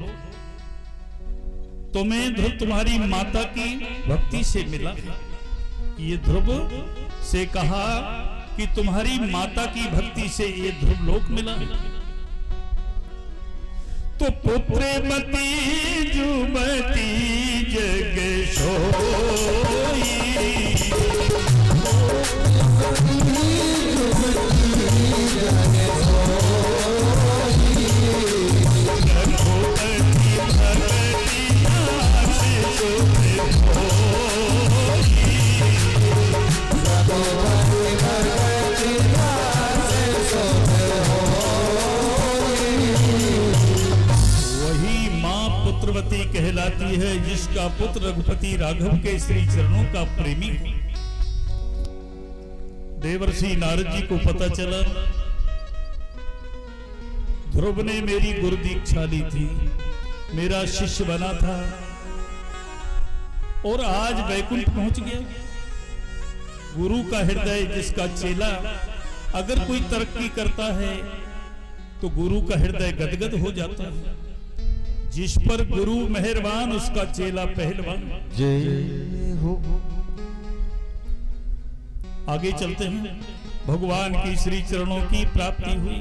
तुम्हें ध्रुव तुम्हारी माता की भक्ति से मिला। ये ध्रुव से कहा कि तुम्हारी माता की भक्ति से ये ध्रुव लोक मिला। तो पुत्रमती जुबती जग सोई, पुत्रवती कहलाती है, जिसका पुत्र रघुपति राघव के श्री चरणों का प्रेमी। देवर्षि नारद जी को पता चला, ध्रुव ने मेरी गुरु दीक्षा ली थी, मेरा शिष्य बना था। और आज वैकुंठ पहुंच गया। गुरु का हृदय जिसका चेला अगर कोई तरक्की करता है तो गुरु का हृदय गदगद हो जाता है। जिस पर गुरु मेहरबान उसका चेला पहलवान। जय हो। आगे चलते हैं। भगवान की श्री चरणों की प्राप्ति हुई।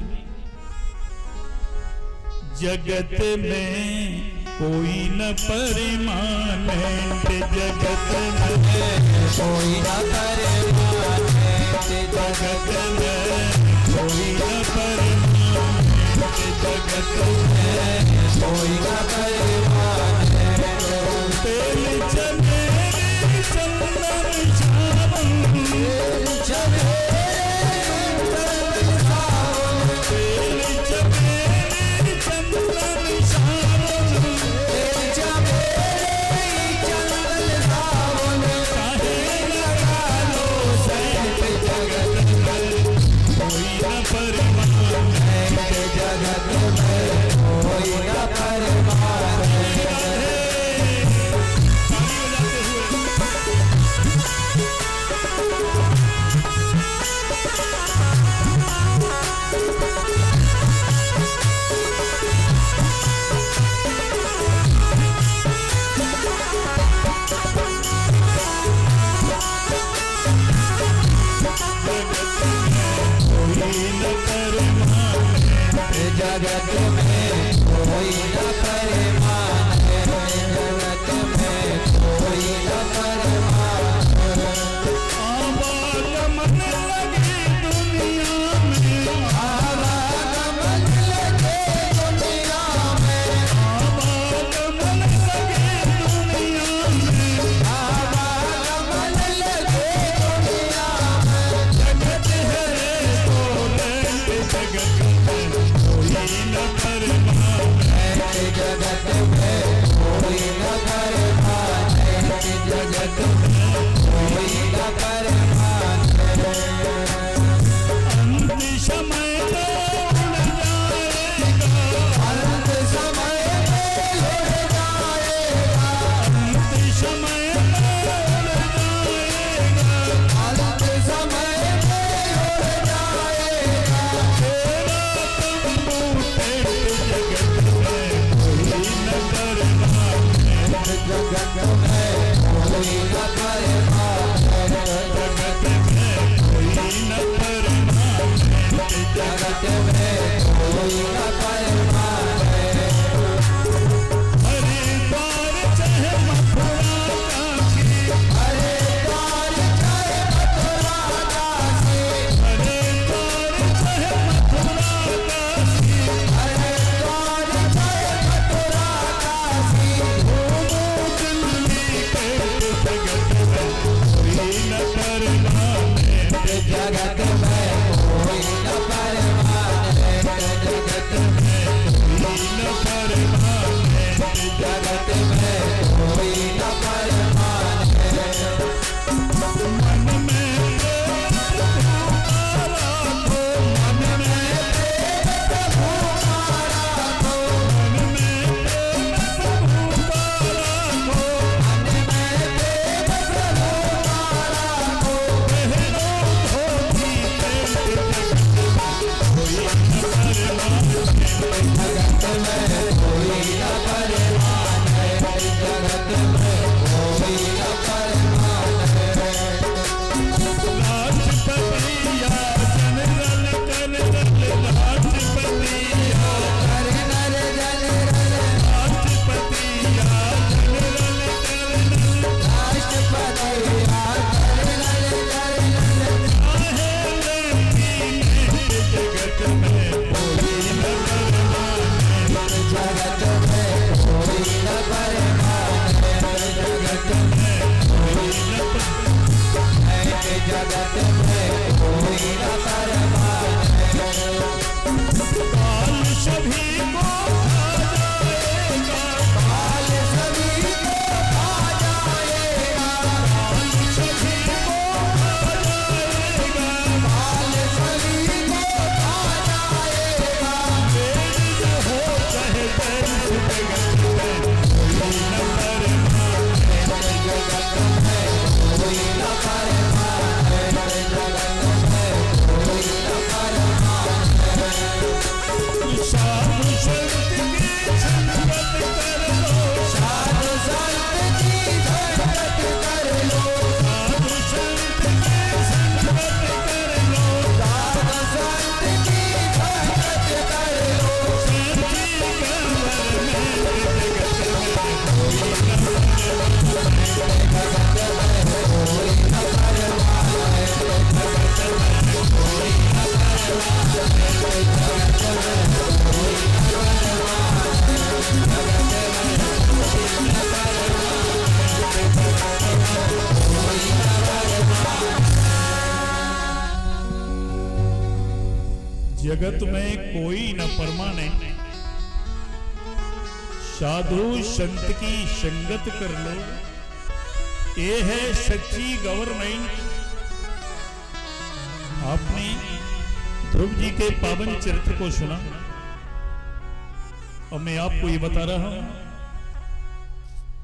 जगत में कोई न परिमान, जगत में कोई न परिमान, जगत में कोई न परिमान, जगत में कोई न परिमान। तेल चमेली चंदन चावल, जगत में कोई न परिमान, जगत में कोई न परिमान। आवागमन लगे दुनिया में, आवागमन लगे दुनिया में, आवागमन लगे दुनिया में, आवागमन लगे दुनिया में। जगत है तो जगत में कोई न परिमान, जगत में जगत में कोई न परमानेंट, साधु संत की संगत कर लो, ये है सच्ची गवर्नमेंट। आपने ध्रुव जी के पावन चरित्र को सुना और मैं आपको ये बता रहा हूं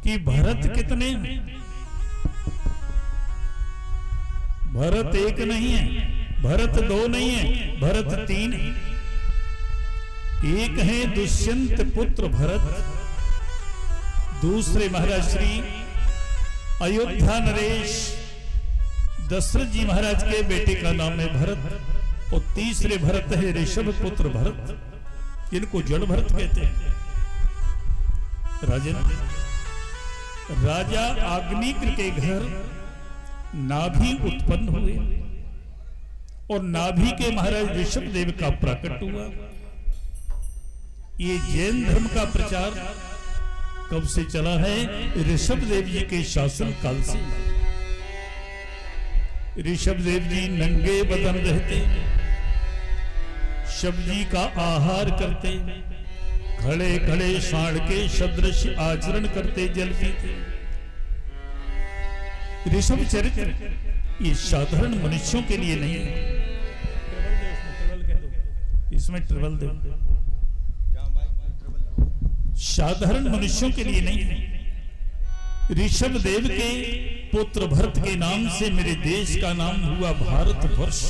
कि भरत कितने हैं? भरत एक नहीं है, भरत दो नहीं है, भरत तीन है। एक है दुष्यंत पुत्र भरत, दूसरे महाराज श्री अयोध्या नरेश दशरथ जी महाराज के बेटे का नाम है भरत, और तीसरे भरत है ऋषभ पुत्र भरत, जिनको जड़ भरत कहते हैं। राजन, राजा अग्निग्र के घर नाभि उत्पन्न हुए और नाभि के महाराज ऋषभ देव का प्रकट हुआ। ये जैन धर्म का प्रचार कब से चला है? ऋषभ देव जी के शासन काल से। ऋषभ देव जी नंगे बदन रहते, सब्जी का आहार करते, खड़े खड़े सांड के सदृश आचरण करते, जल पीते। ऋषभ चरित्र ये साधारण मनुष्यों के लिए नहीं है। इसमें ट्रिबल दो, साधारण मनुष्यों के लिए नहीं है। ऋषभ देव के पुत्र भरत के नाम से मेरे देश का नाम हुआ भारतवर्ष।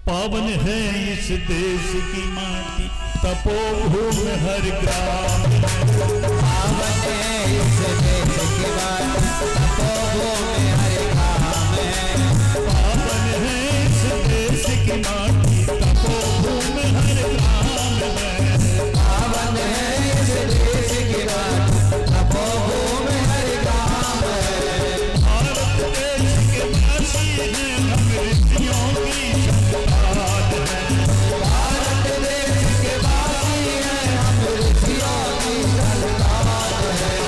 पावन है इस देश की माटी, तपोभूमि हर ग्राम। पावन है इस देश की माटी, तपोभूमि हर ग्राम। पावन है इस देश की माटी, तपोभूमि हर ग्राम में। पावन है इस देश की माटी, तपोभूमि हर ग्राम। भारत देश के वासी हैं हम, ऋषियों की संतान हैं। भारत देश के वासी हैं हम, ऋषियों की संतान हैं।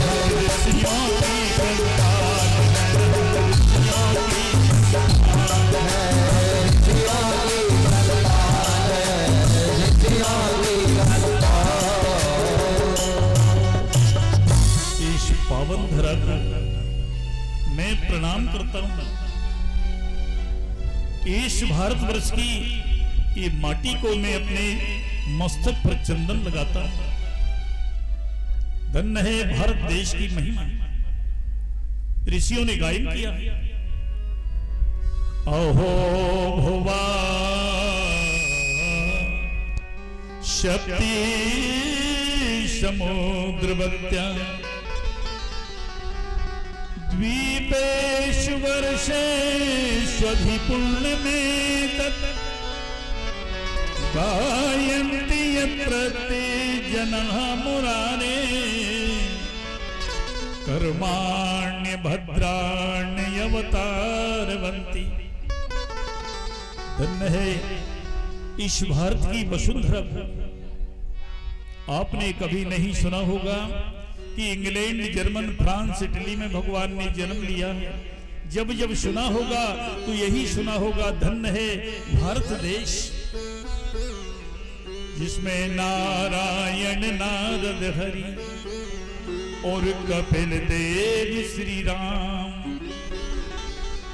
ऋषियों की संतान हैं, ऋषियों की इस पावन धरा को मैं प्रणाम करता हूं। इस भारतवर्ष की ये माटी को मैं अपने मस्तक पर चंदन लगाता हूं। धन्य है भारत देश की महिमा। ऋषियों ने गायन किया, अहो भुवा शक्ति समुद्रवत्या द्वीपेषु वर्षेष्वधि पुण्य में तत् गायन्ति यत्र ते जनाः मुरारे कर्माण्य भद्राण्य अवतारवन्ति। धन्य है इस भारत की वसुंधरा को। आपने कभी नहीं सुना होगा कि इंग्लैंड, जर्मन, फ्रांस, इटली में भगवान ने जन्म लिया है। जब जब सुना होगा तो यही सुना होगा, धन्य है भारत देश जिसमें नारायण नारद हरि और कपिल देव श्री राम,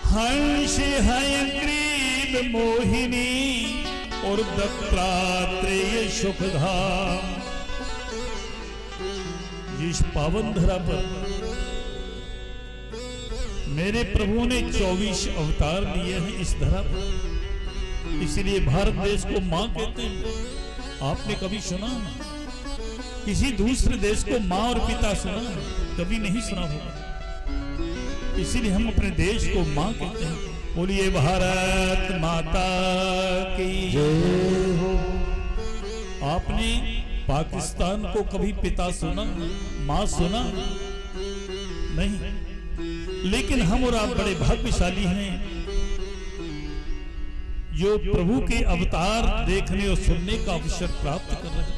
हंस हयग्रीव मोहिनी और दत्तात्रेय सुखधाम। जिस पावन धरा पर मेरे प्रभु ने 24 अवतार लिए हैं इस धरा पर, इसलिए भारत देश को मां कहते हैं। आपने कभी सुना किसी दूसरे देश को मां और पिता सुना? कभी नहीं सुना होगा। इसीलिए हम अपने देश को मां कहते हैं। बोलिए भारत माता की जय हो। आपने पाकिस्तान को कभी पिता सुना, मां सुना? नहीं। लेकिन हम और आप बड़े भाग्यशाली हैं जो प्रभु के अवतार देखने और सुनने का अवसर प्राप्त कर रहे हैं।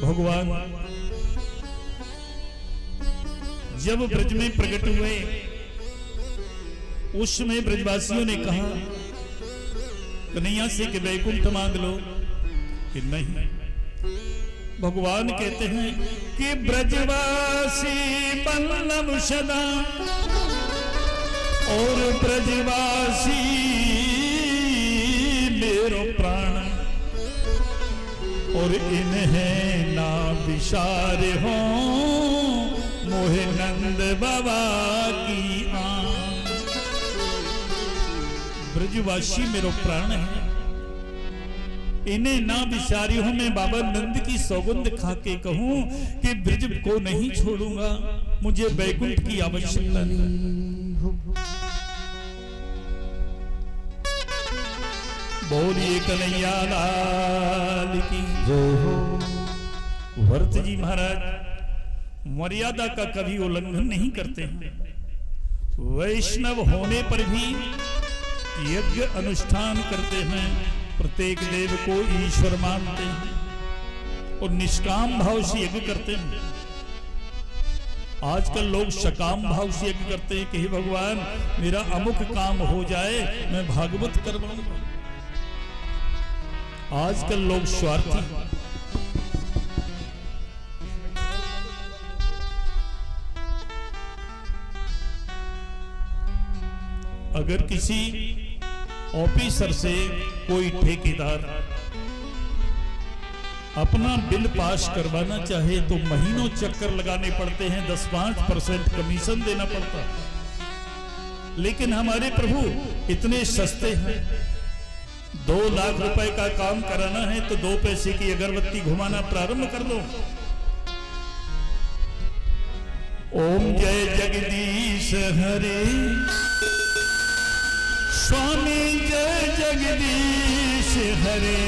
भगवान जब ब्रज में प्रकट हुए, उस समय ब्रजवासियों ने कहा कन्हैया से कि वैकुंठ मांग लो, कि नहीं। भगवान कहते हैं कि ब्रजवासी बल्लभ सदा और ब्रजवासी मेरो प्राण, और इन्हें ना विचार हो मोहे नंद बाबा की आन। ब्रजवासी मेरो प्राण है, इन्हें ना विचारी हो। मैं बाबा नंद की सौगंध खा के कहूं कि ब्रज को नहीं छोड़ूंगा, मुझे वैकुंठ की आवश्यकता नहीं। बोलिए कन्हैया लाल की जय हो। भरत जी महाराज मर्यादा का कभी उल्लंघन नहीं करते हैं। वैष्णव होने पर भी यज्ञ अनुष्ठान करते हैं, प्रत्येक देव को ईश्वर मानते हैं और निष्काम भाव से यज्ञ करते हैं। आजकल लोग सकाम भाव से यज्ञ करते हैं कि हे भगवान मेरा अमुक काम हो जाए, मैं भागवत करवाऊंगा। आजकल लोग स्वार्थी। अगर किसी ऑफिसर से कोई ठेकेदार अपना बिल पास करवाना चाहे तो महीनों चक्कर लगाने पड़ते हैं, 10-5% कमीशन देना पड़ता है। लेकिन हमारे प्रभु इतने सस्ते हैं। 2 लाख रुपए का काम कराना है तो 2 पैसे की अगरबत्ती घुमाना प्रारंभ कर दो। ओम जय जगदीश हरे, स्वामी जय जगदीश हरे।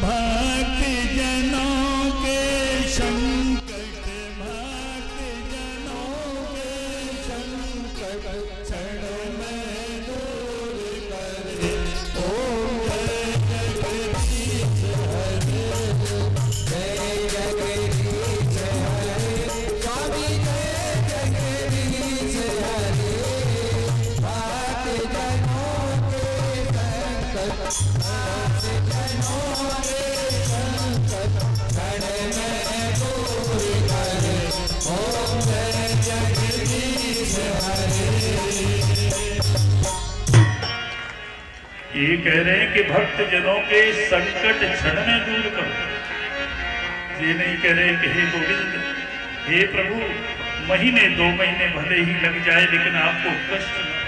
भक्त जनों के संकट, भक्त जनों के संकट क्षण में दूर करे। ओम जय जगदीश हरे, जय जगदीश हरे, स्वामी जय जगदीश हरे। भक्त जनों के संकट, भक्त जनों के संकट क्षण में दूर करे। ओम जय जगदीश हरे। ये कह रहे हैं कि भक्त जनों के संकट क्षण में दूर करो। ये नहीं कह रहे कि हे गोविंद, हे प्रभु, महीने 2 महीने भले ही लग जाए लेकिन आपको कष्ट न हो।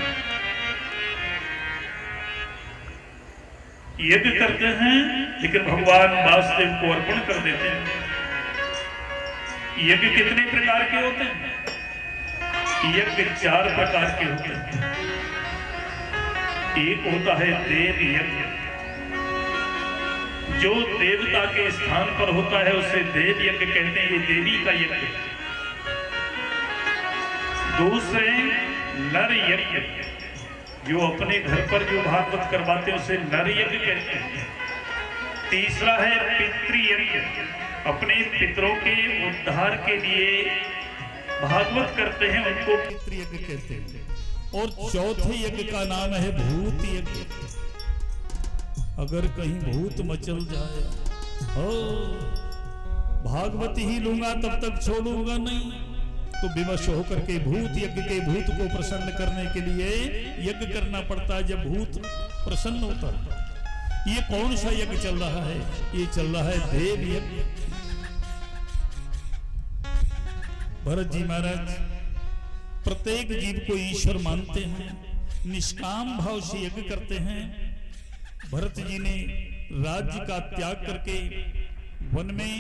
यज्ञ करते हैं लेकिन भगवान वासुदेव को अर्पण कर देते हैं। यज्ञ कितने प्रकार के होते हैं? यज्ञ 4 प्रकार के होते हैं। एक होता है देव यज्ञ, जो देवता के स्थान पर होता है उसे देव यज्ञ कहते हैं, ये देवी का यज्ञ। दूसरे नर यज्ञ, जो अपने घर पर जो भागवत करवाते हैं उसे नर यज्ञ कहते हैं। तीसरा है पितृयज्ञ, अपने पितरों के उद्धार के लिए भागवत करते हैं, उनको पितृयज्ञ कहते हैं। और चौथे यज्ञ का नाम है भूत यज्ञ। अगर कहीं भूत मचल जाए, हो भागवत ही लूंगा तब तक छोड़ूंगा नहीं, तो विवश होकर के भूत यज्ञ के भूत को प्रसन्न करने के लिए यज्ञ करना पड़ता है। जब भूत प्रसन्न होता है, ये कौन सा यज्ञ चल रहा है? ये चल रहा है देव यज्ञ। भरत जी महाराज प्रत्येक जीव को ईश्वर मानते हैं, निष्काम भाव से यज्ञ करते हैं। भरत जी ने राज्य का त्याग करके वन में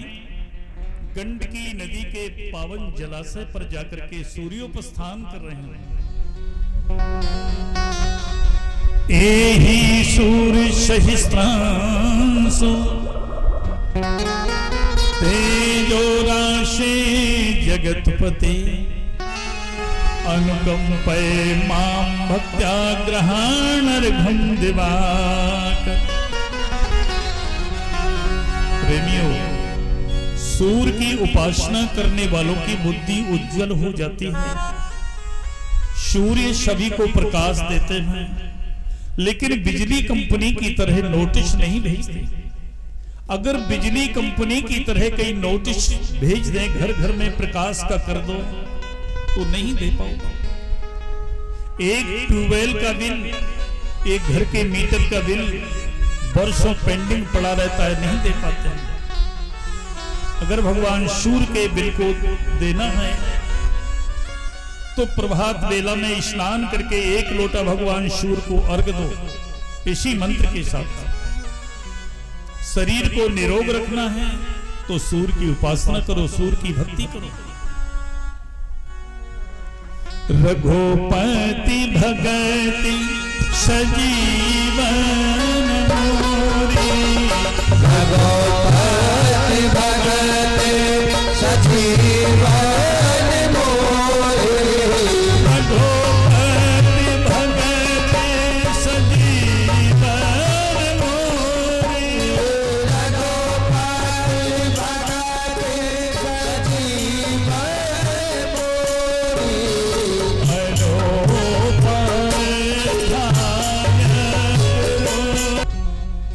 गंडकी नदी के पावन जलाशय पर जाकर के सूर्योपस्थान कर रहे हैं। एहि सूर्य सहस्त्रांशो तेजो राशि जगतपते अनुकंपे मां भक्त्या ग्रहाणर्घं दिवाकर। प्रेमियों, सूर्य की उपासना करने वालों की बुद्धि उज्जवल हो जाती है। सूर्य सभी को प्रकाश देते हैं, लेकिन बिजली कंपनी की तरह नोटिस नहीं भेजते। अगर बिजली कंपनी की तरह कई नोटिस भेज दें घर घर में प्रकाश का कर दो तो नहीं दे पाओगे। एक ट्यूबवेल का बिल, एक घर के मीटर का बिल वर्षों पेंडिंग पड़ा रहता है, नहीं दे पाते हैं। अगर भगवान सूर्य के बिल को देना है तो प्रभात वेला में स्नान करके 1 लोटा भगवान सूर्य को अर्घ दो। इसी मंत्र के साथ शरीर को निरोग रखना है तो सूर्य की उपासना करो, सूर्य की भक्ति करो। रघुपति भगति सजीवन मोरी, रघुपति भगति सजीवन मोरे, रघुपति भगति सजीवन मोरी, रघुपति भगति सजीवन मोरे।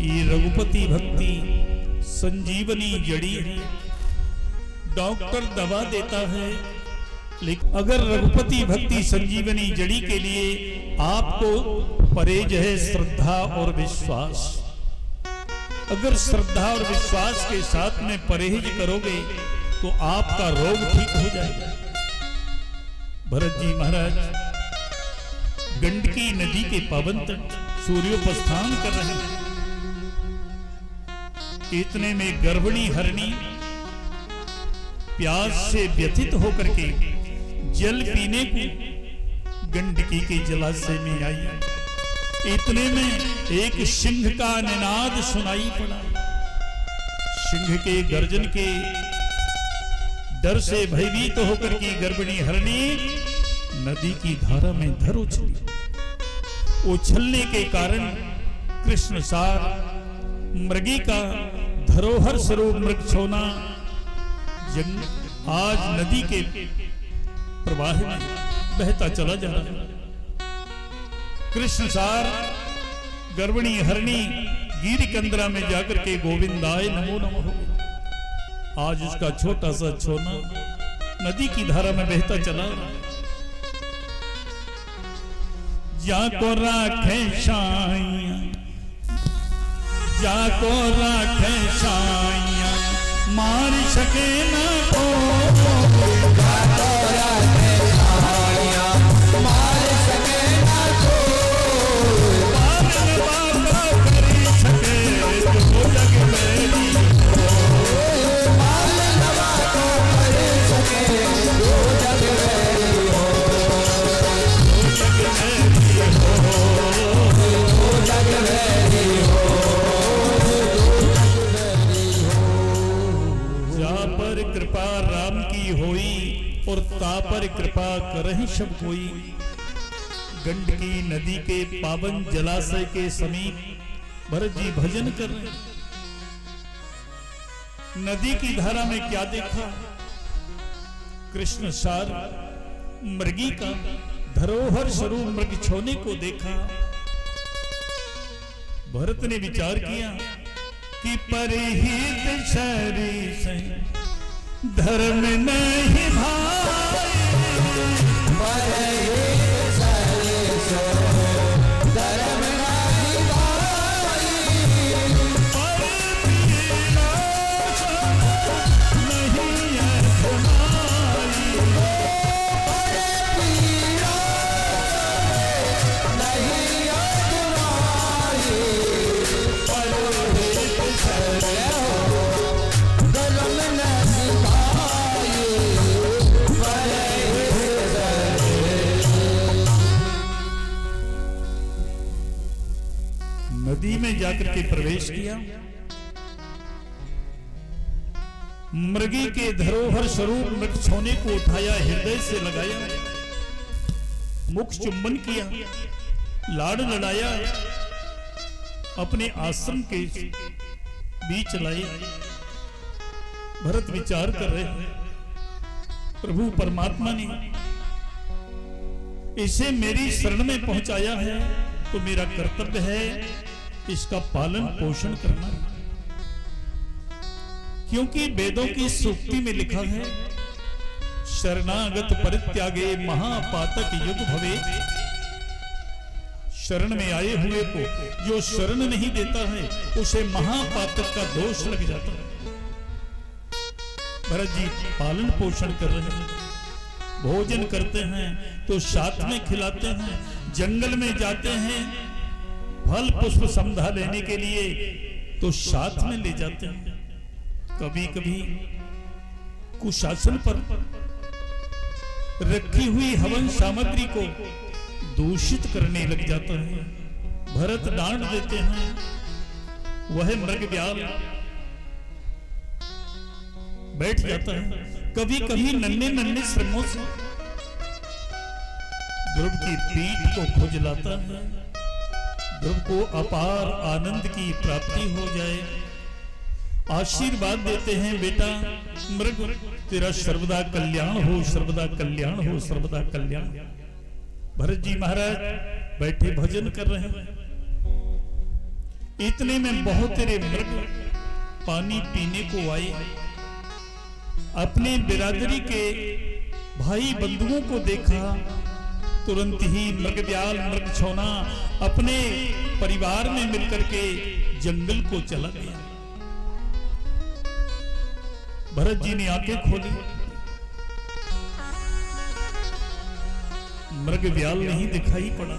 ये रघुपति भक्ति संजीवनी जड़ी है। डॉक्टर दवा देता है, लेकिन अगर रघुपति भक्ति संजीवनी जड़ी के लिए आपको परहेज है श्रद्धा और विश्वास। अगर श्रद्धा और विश्वास के साथ में परहेज करोगे तो आपका रोग ठीक हो जाएगा। भरत जी महाराज गंडकी नदी के पावन तट सूर्योपस्थान कर रहे हैं। इतने में गर्भिणी हरणी प्यास से व्यथित होकर के जल पीने को गंडकी के जलाशय में आई। इतने में एक सिंह का निनाद सुनाई पड़ा। सिंह के गर्जन के डर से भयभीत होकर की गर्भिणी हरणी नदी की धारा में धर उछली। उछलने के कारण कृष्ण सार मृगी का धरोहर स्वरूप मृग छोना आज नदी के प्रवाह में बहता चला जा रहा है। कृष्ण सार गर्भिणी हरणी गिर कंदरा में जाकर के गोविंदाय नमो नमः हो गया। आज उसका छोटा सा छोना नदी की धारा में बहता चला रहा है। जाको राखे साइया, जाको राखे साइया, मार सके ना को। जाको राखे साइया, मार सके ना को। पालन बाबा करी सके तो जग मेरी हो। पालन बाबा कर सके तो जग मेरी हो। जग मेरी हो, तो जग मेरी हो। जा पर कृपा राम की होई और ता पर कृपा करहि सब कोई। गंडकी नदी के पावन जलाशय के समीप भरत जी भजन कर रहे हैं। नदी की धारा में क्या देखा? कृष्ण सार मृगी का धरोहर स्वरूप मृग छोने को देखा। भरत ने विचार किया कि परहित शरीर से धर्म नहीं भाई। धर्म नहीं भाई। पर पीड़ा नहीं अधमाई। नदी में जाकर के प्रवेश किया। मृगी के धरोहर स्वरूप मृग छोने को उठाया, हृदय से लगाया, मुख चुंबन किया, लाड़ लड़ाया, अपने आश्रम के बीच लाए। भरत विचार कर रहे हैं, प्रभु परमात्मा ने इसे मेरी शरण में पहुंचाया है, तो मेरा कर्तव्य है इसका पालन पोषण करना, क्योंकि वेदों की सूक्ति में लिखा है शरणागत परित्यागे महापातक युग भवे। शरण में आए हुए को जो शरण नहीं देता है उसे महापातक का दोष लग जाता है। भरत जी पालन पोषण कर रहे हैं, भोजन करते हैं तो साथ में खिलाते हैं, जंगल में जाते हैं फल पुष्प समधा लेने के लिए तो साथ में ले जाते हैं। कभी कभी कुशासन पर रखी हुई हवन सामग्री को दूषित करने लग जाता है, भरत डांट देते हैं। वह मृगव्याल बैठ जाता है। कभी कभी नन्हे नन्हे श्रमों से ध्रुव की पीठ को खुजलाता है, ध्रुव को अपार आनंद की प्राप्ति हो जाए। आशीर्वाद देते हैं बेटा मृग तेरा सर्वदा कल्याण हो, सर्वदा कल्याण हो, सर्वदा कल्याण। भरत जी महाराज बैठे भजन कर रहे हैं, इतने में बहुत तेरे मृग पानी पीने को आए। अपने बिरादरी के भाई बंधुओं को देखा, तुरंत ही मृगव्याल मृगछौना अपने परिवार में मिलकर के जंगल को चला गया। भरत जी ने आंखें खोली, मृगव्याल नहीं दिखाई पड़ा।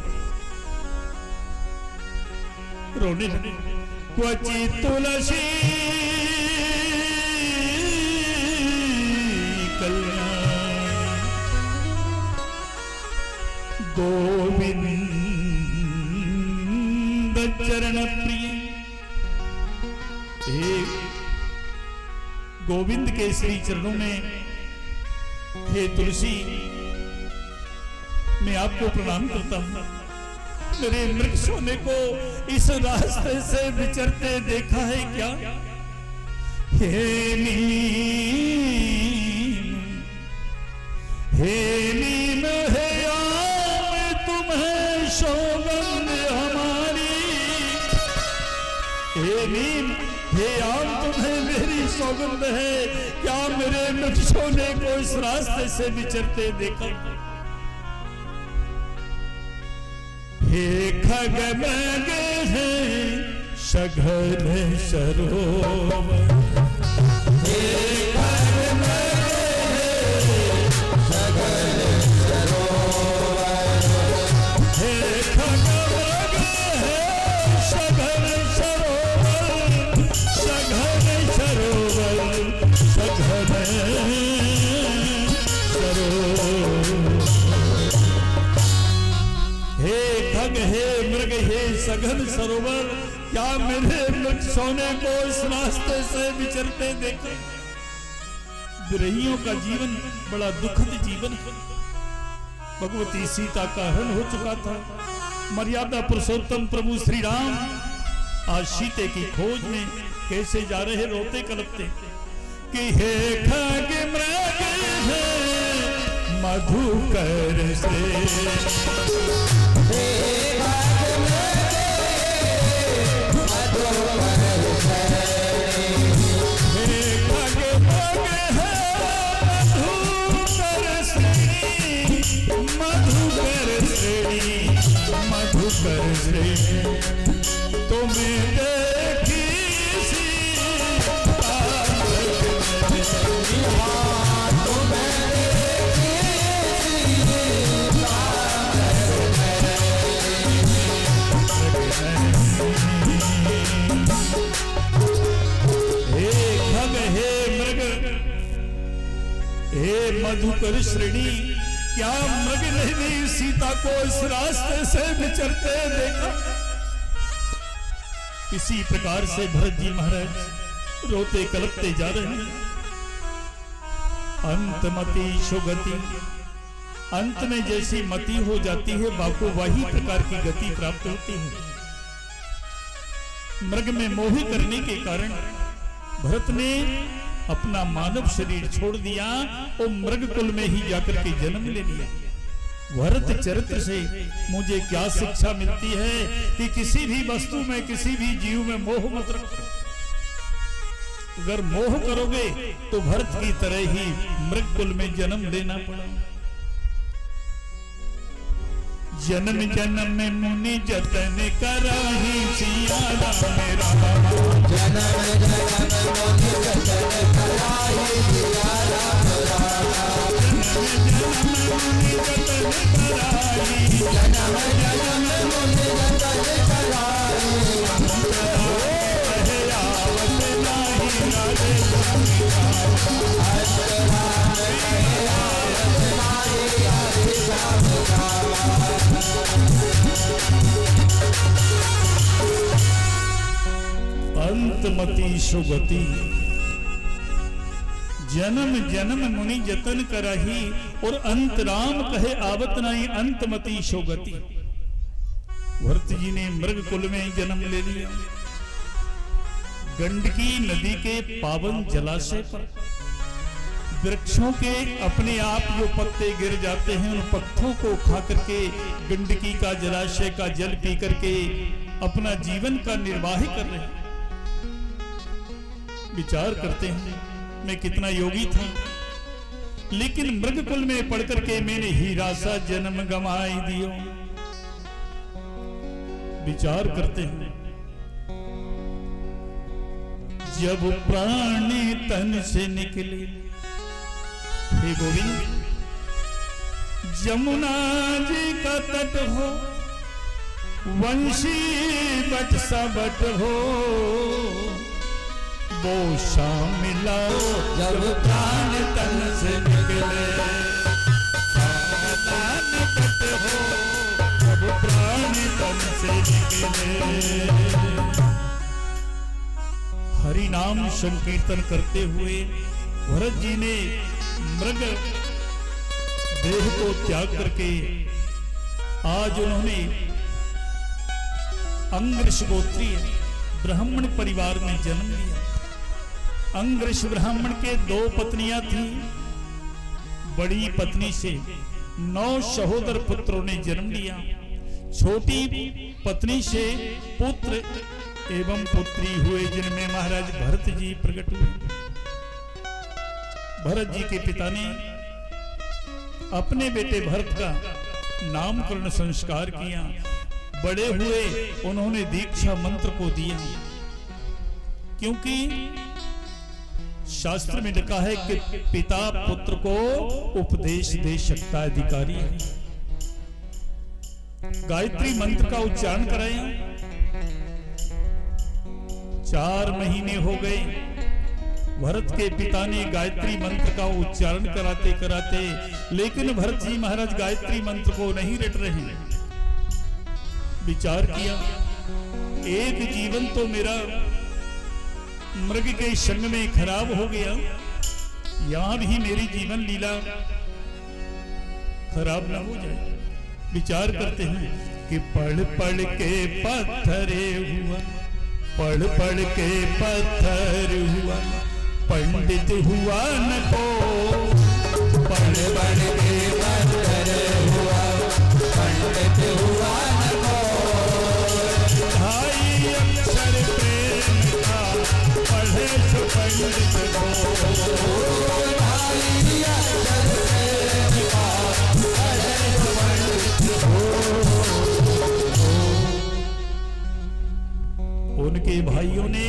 रोने लगे। क्वचि तुलसी कल्याण गोविंद चरण प्रिय। गोविंद के श्री चरणों में हे तुलसी मैं आपको प्रणाम करता हूं। मेरे मृग सोने को इस रास्ते से विचरते देखा है क्या? हे नीम, हे नीम, हे आम तुम्हें सौगंध हमारी। हे नीम, हे आम तुम्हें मेरी सौगंध है, क्या मेरे मृग सोने को इस रास्ते से विचरते देखा? हे खग मृग है सघन सरोवर। हे खग मृग है सघन सरोवर। हे खग मृग है सघन सरोवर, सघन सरोवर, सघन सरोवर। हे खग, हे मृग, हे सघन सरोवर, क्या मेरे मृग सोने को इस रास्ते से विचरते देखा? विरहियों का जीवन बड़ा दुखद जीवन है। भगवती सीता का हरण हो चुका था। मर्यादा पुरुषोत्तम प्रभु श्री राम आज सीते की खोज में कैसे जा रहे, रोते कलपते कि हे खग मृग है मधुकर से। मधुकर श्रेणी तुम्हें देखी सी मधुकर श्रेणी, क्या मृग नहीं सीता को इस रास्ते से विचरते देखा? इसी प्रकार से भरत जी महाराज रोते कलपते जा रहे हैं। अंतमति सुगति, अंत में जैसी मति हो जाती है बाको वही प्रकार की गति प्राप्त होती है। मृग में मोह करने के कारण भरत ने अपना मानव शरीर छोड़ दिया और मृग कुल में ही जाकर के जन्म ले लिया। भरत चरित्र से मुझे क्या शिक्षा मिलती है कि किसी भी वस्तु में, किसी भी जीव में मोह मत रखो। अगर मोह करोगे तो भरत की तरह ही मृग कुल में जन्म लेना पड़ा। जन्म जन्म में मुनि जतन कराही सिया राम मेरा जन्म जन्म मुनि जतन कराही सिया राम मुनि जतन कराही जन्म जन्म मुनि जतन कराही कहे आवत नाही राधे अंतमति सुगति। जन्म जन्म मुनि जतन करही और अंतराम कहे आवत नहीं अंतमति सुगति। भरत जी ने मृग कुल में जन्म ले लिया। गंडकी नदी के पावन जलाशय पर वृक्षों के अपने आप जो पत्ते गिर जाते हैं, उन पत्तों को खा करके गंडकी का जलाशय का जल पी करके अपना जीवन का निर्वाह कर रहे हैं। विचार करते हैं मैं कितना योगी था, लेकिन मृग कुल में पढ़ करके मैंने हीरा सा जन्म गंवाई दियो। विचार करते हैं जब प्राण तन से निकले, हे गोविंद जमुना जी का तट हो, वंशी बट सा बट हो, वो शाम मिला जब प्राण तन से निकले। प्राण तट हो जब प्राण तन से निकले। हरि नाम संकीर्तन करते हुए भरत जी ने मृग देह को त्याग करके आज उन्होंने अंग्रिश गोत्रीय ब्राह्मण परिवार में जन्म लिया। अंग्रिश ब्राह्मण के 2 पत्नियां थी। बड़ी पत्नी से 9 सहोदर पुत्रों ने जन्म लिया। छोटी पत्नी से पुत्र एवं पुत्री हुए, जिनमें महाराज भरत जी प्रकट हुए। भरत जी के पिता ने अपने बेटे भरत का नामकरण संस्कार किया। बड़े हुए उन्होंने दीक्षा मंत्र को दिया, क्योंकि शास्त्र में लिखा है कि पिता पुत्र को उपदेश दे सकता अधिकारी है। गायत्री मंत्र का उच्चारण कराया। 4 महीने हो गए। भरत के पिता ने गायत्री मंत्र का उच्चारण कराते कराते, लेकिन भरत जी महाराज गायत्री मंत्र को नहीं रट रहे हैं। विचार किया एक जीवन तो मेरा मृग के संग में खराब हो गया, यहां भी मेरी जीवन लीला खराब ना हो जाए। विचार करते हैं कि पढ़ पढ़ के पत्थरे हुआ, पढ़ पढ़ के पत्थर हुआ, पंडित हुआ न को। पढ़ पढ़ के पत्थर हुआ, पंडित हुआ न को। भाई अक्षर प्रेम का पढ़े सो पंडित को। भाई अक्षर प्रेम का पढ़े सो पंडित को। उनके भाइयों ने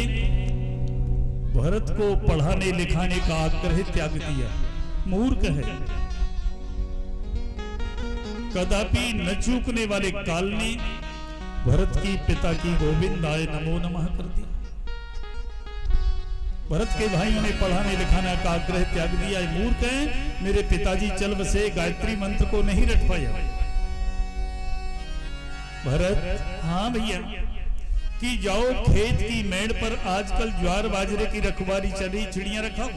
भरत को पढ़ाने लिखाने का आग्रह त्याग दिया। मूर्ख है। कदापि न चूकने वाले काल ने भरत की पिता की गोविंदाय नमो नमः कर दी। भरत के भाइयों ने पढ़ाने लिखाने का आग्रह त्याग दिया। मूर्ख है। मेरे पिताजी चल बसे, गायत्री मंत्र को नहीं रट पाया। भरत हाँ भैया कि जाओ खेत की मेड़ पर आजकल ज्वार बाजरे की रखवाली चली, चिड़ियां रखाओ।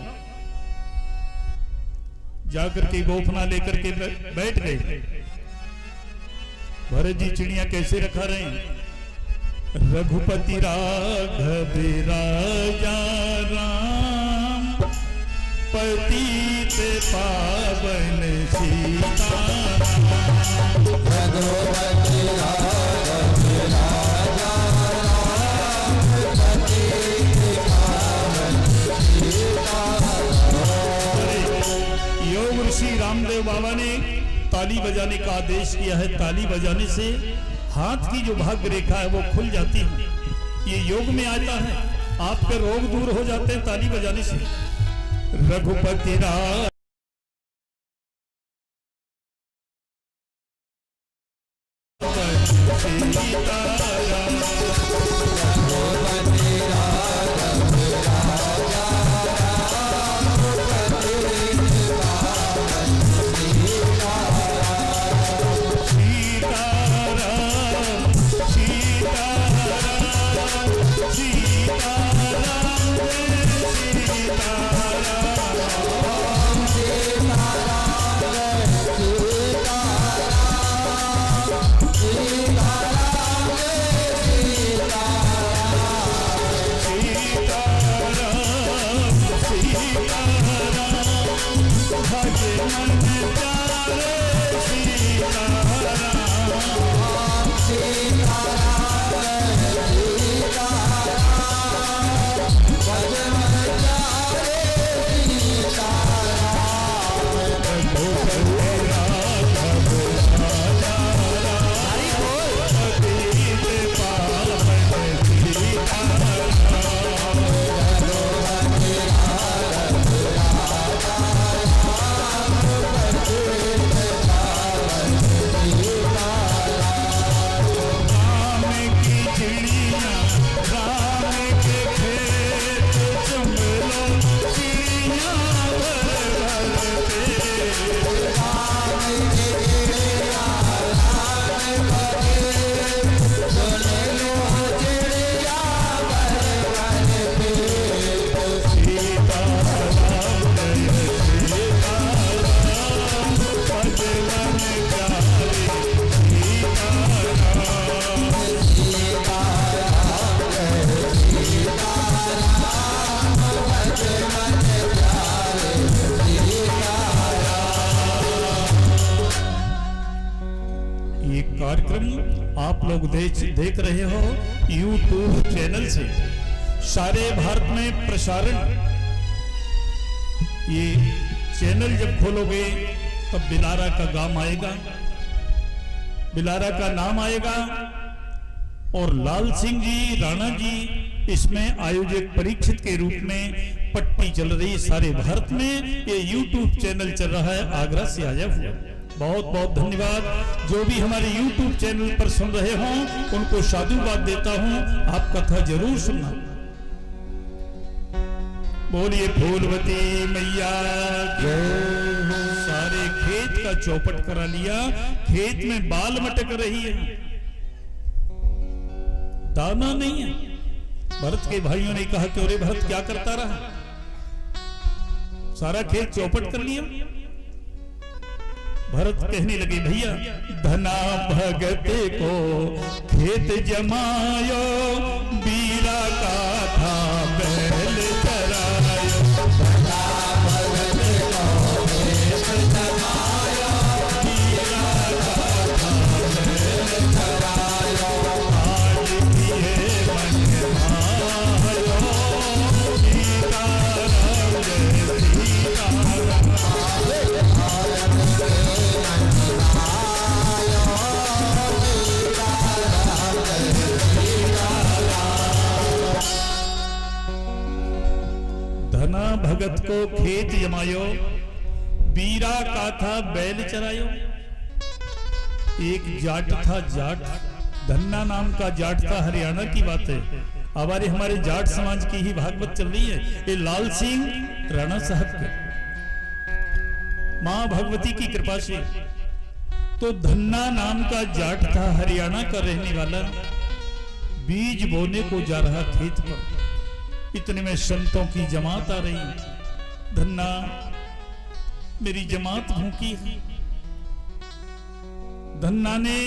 जाकर के गोफना लेकर के बैठ गए। भरत जी चिड़ियां कैसे रखा रहे हैं? रघुपति राघव राजा राम पतित ते पावन सीताराम। रघुपति राघव राजा राम, पतित पावन सीताराम। योग ऋषि रामदेव बाबा ने ताली बजाने का आदेश किया है। ताली बजाने से हाथ की जो भाग्य रेखा है वो खुल जाती है। ये योग में आता है, आपके रोग दूर हो जाते हैं ताली बजाने से। रघुपति राम सीताराम। रघुपति राघव राजा राम, पतित पावन सीताराम। सीताराम सीताराम सीताराम कार्यक्रम आप लोग देख रहे हो YouTube चैनल से सारे भारत में प्रसारण। ये चैनल जब खोलोगे तब बिलारा का गांव आएगा, बिलारा का नाम आएगा और लाल सिंह जी राणा जी इसमें आयोजक परीक्षित के रूप में पट्टी चल रही है सारे भारत में। ये YouTube चैनल चल रहा है, आगरा से आया हुआ। बहुत बहुत धन्यवाद। जो भी हमारे YouTube चैनल पर सुन रहे हों उनको साधुवाद देता हूं। आप कथा जरूर सुनना। बोलिए फूलवती मैया की। सारे खेत का चौपट करा लिया, खेत में बाल मटक रही है, दाना नहीं है। भरत के भाइयों ने कहा कि अरे भरत क्या करता रहा, सारा खेत चौपट कर लिया। भरत कहने लगे भैया धना भगत को खेत जमायो, बीरा का था बैल चरायो। धना भगत को खेत जमायो, बीरा का था बैल चरायो। आज किए मन मायो, सीताराम जय सीताराम। धना भगत को खेत जमायो, बीरा का था बैल चरायो। एक जाट था, जाट धन्ना नाम का जाट था। हरियाणा की बात है, हमारे जाट समाज की ही भागवत चल रही है। ये लाल सिंह राणा साहब के मां भगवती की कृपा से। तो धन्ना नाम का जाट था, हरियाणा का रहने वाला। बीज बोने को जा रहा खेत पर, इतने में संतों की जमात आ रही। धन्ना मेरी जमात भूखी है। धन्ना ने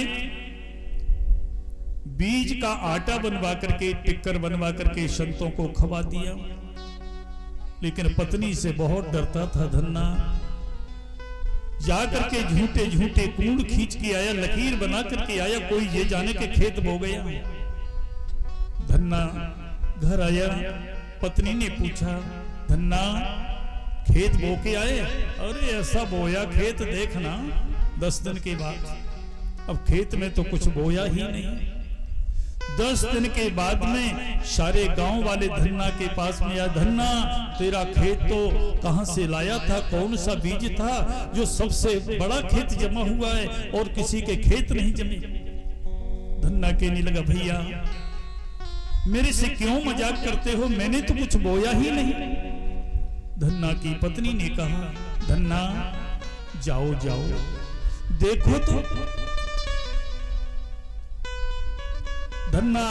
बीज का आटा बनवा करके, टिक्कर बनवा करके संतों को खवा दिया। लेकिन पत्नी से बहुत डरता था धन्ना। जाकर के झूठे झूठे कूड़ खींच के आया, लकीर बना करके आया, कोई ये जाने के खेत बो गया। धन्ना घर आया, पत्नी ने पूछा, धन्ना खेत बो के आए? अरे ऐसा बोया खेत देखना 10 दिन के बाद। अब खेत में तो कुछ बोया ही नहीं। 10 दिन के बाद में सारे गांव वाले धन्ना के पास में आया, धन्ना तेरा खेत तो कहां से लाया था, कौन सा बीज था जो सबसे बड़ा खेत जमा हुआ है और किसी के खेत नहीं जमे? धन्ना कहने लगा, भैया मेरे से क्यों मजाक करते हो, मैंने तो कुछ बोया ही नहीं। धन्ना की पत्नी ने कहा, धन्ना जाओ जाओ देखो तो। धन्ना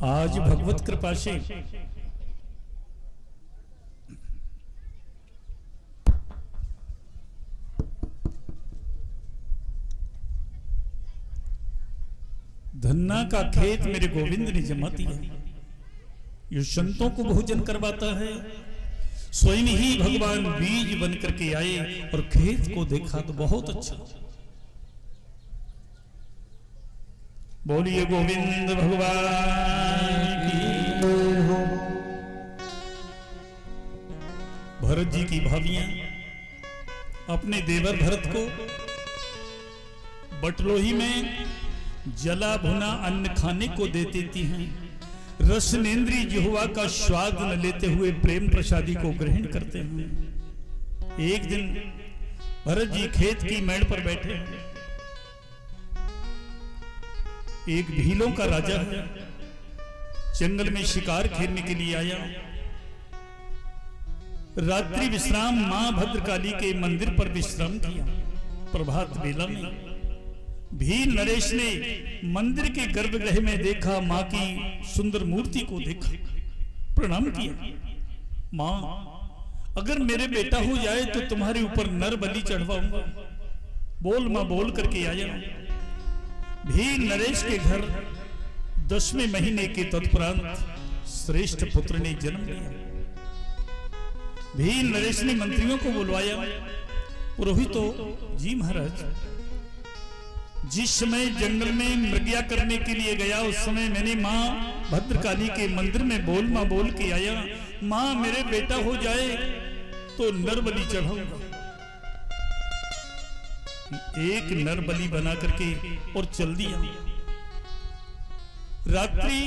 आज भगवत कृपा से धन्ना का खेत मेरे गोविंद ने जमा दिया। ये संतों को भोजन करवाता है, स्वयं ही भगवान बीज बन करके आए और खेत को देखा तो बहुत अच्छा। बोलिए गोविंद भगवान की। भरत जी की भाभियां अपने देवर भरत को बटलोही में जला भुना अन्न खाने को दे देती हैं। रसनेन्द्री जिह्वा का स्वाद न लेते हुए प्रेम प्रसादी को ग्रहण करते हैं। एक दिन भरत जी खेत की मेड़ पर बैठे हैं। एक भीलों का राजा है, जंगल में शिकार खेलने के लिए आया। रात्रि विश्राम मां भद्रकाली के मंदिर पर विश्राम किया। प्रभात बेला में भील नरेश ने मंदिर के गर्भगृह में देखा, मां की सुंदर मूर्ति को देखा, प्रणाम किया। मां, अगर मेरे बेटा हो जाए तो तुम्हारे ऊपर नर बलि चढ़वाऊंगा। बोल मां, बोल करके आया। भील नरेश के घर 10वें महीने के तत्परांत श्रेष्ठ पुत्र ने जन्म लिया। भील नरेश ने मंत्रियों को बुलवाया। पुरोहितो, जी महाराज, जिस समय जंगल में मृग्या करने के लिए गया उस समय मैंने मां भद्रकाली के मंदिर में बोल मां बोल के आया, मां मेरे बेटा हो जाए तो नर बलि चढ़ाऊंगा। एक नर बलि बना करके और चल दिया। रात्रि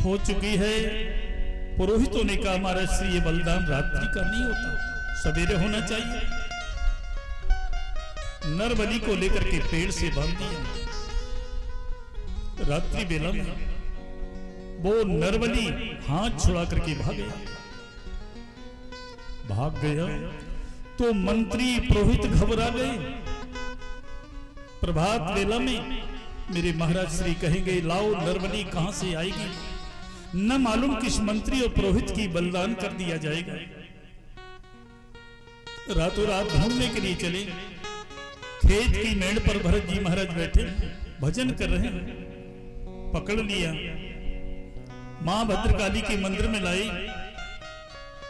हो चुकी है। पुरोहितों ने कहा, महाराज श्री ये बलिदान रात्रि का नहीं होता, सवेरे होना चाहिए। नर बलि को लेकर के पेड़ से बांध दिया। रात्रि बेला में वो नर बलि हाथ छुड़ा करके भाग गया तो मंत्री पुरोहित घबरा गए। प्रभात बेला में मेरे महाराज श्री कहेंगे, लाओ नरबली कहां से आएगी, न मालूम किस मंत्री और पुरोहित की बलिदान कर दिया जाएगा। रातों रात ढूंढने के लिए चले। खेत की मेड़ पर भरत जी महाराज बैठे भजन कर रहे हैं। पकड़ लिया, मां भद्रकाली के मंदिर में लाई।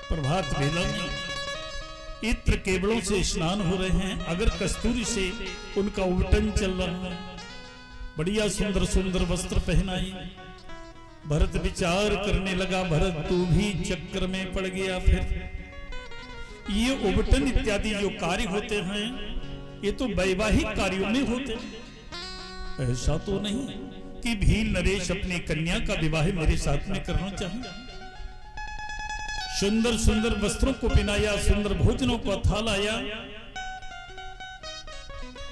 प्रभात बेला में इत्र केवड़ों से स्नान हो रहे हैं, अगर कस्तूरी से उनका उल्टन चल रहा है। बढ़िया सुंदर सुंदर वस्त्र पहनाए। भरत विचार करने लगा, भरत तू भी चक्कर में पड़ गया। फिर ये उबटन इत्यादि जो कार्य होते हैं ये तो वैवाहिक कार्यों में होते हैं। ऐसा तो नहीं कि भील नरेश अपनी कन्या का विवाह मेरे साथ में करना चाहे। सुंदर सुंदर वस्त्रों को पहनाया, सुंदर भोजनों को थालाया।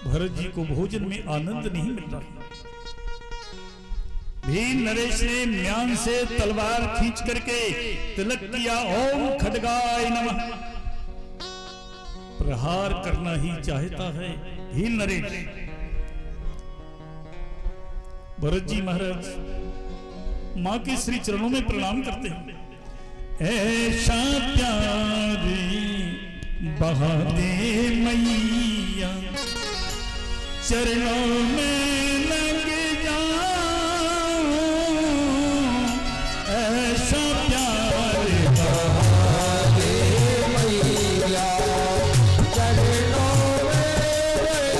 भरत जी को भोजन में आनंद नहीं मिल रहा। भील नरेश ने म्यान से तलवार खींच करके तिलक किया, ओम खड्गाय नमः। प्रहार करना ही चाहता है भील नरेश। भरत जी महाराज मां के श्री चरणों में प्रणाम करते हैं। ऐसा प्यार बहा दे मैया, चरणों में लग जाऊं। ऐसा प्यार बहा दे मैया, चरणों में लग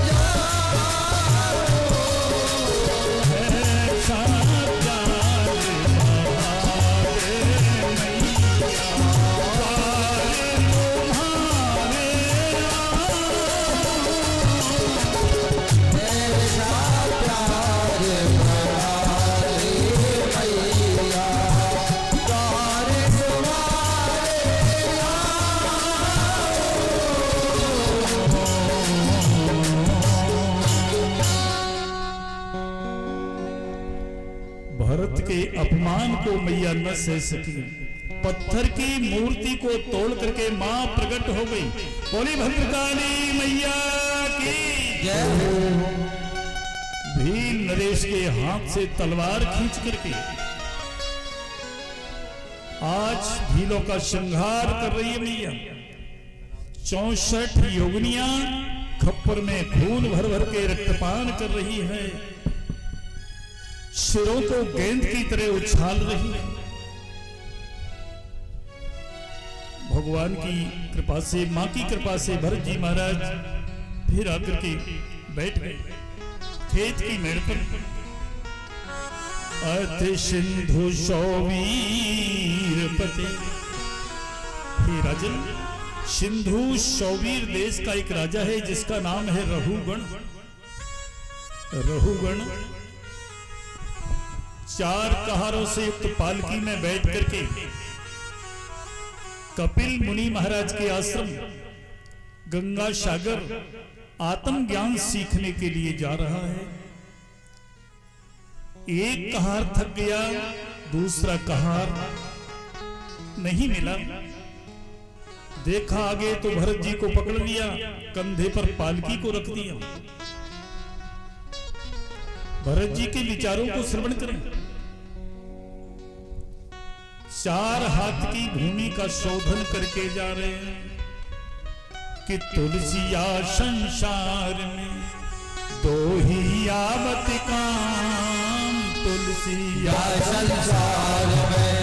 जाऊं। ऐसा प्यार बहा दे मैया, द्वारे तुम्हारे ऐसा प्यार बहा दे मैया, द्वारे तुम्हारे भरत के अपमान को मैया न सह सकी। पत्थर की मूर्ति को तोड़ करके मां प्रकट हो गई। बोली भद्रकाली मैया की जय हो। भील नरेश के हाथ से तलवार खींच करके आज भीलों का श्रृंगार कर रही है मैया। 64 योगिनियां खप्पर में खून भर भर के रक्तपान कर रही है, सिरों को गेंद की तरह उछाल रही है। भगवान की कृपा से, मां की कृपा से भरत जी महाराज फिर आकर के बैठ गए खेत की मेड़ पर। अति सिंधु सौवीर पते। हे राजन, सिंधु सौवीर देश का एक राजा है जिसका नाम है रहुगण। रहुगण 4 कहारों से युक्त पालकी में बैठ करके कपिल मुनि महाराज के आश्रम गंगा सागर आत्म ज्ञान सीखने के लिए जा रहा है। एक कहार थक गया, दूसरा कहार नहीं मिला। देखा आगे तो भरत जी को पकड़ लिया, कंधे पर पालकी को रख दिया। भरत जी के विचारों को श्रवण करें। 4 हाथ की भूमि का शोधन करके जा रहे हैं कि तुलसिया संसार में 2 ही आवत काम। तुलसिया संसार में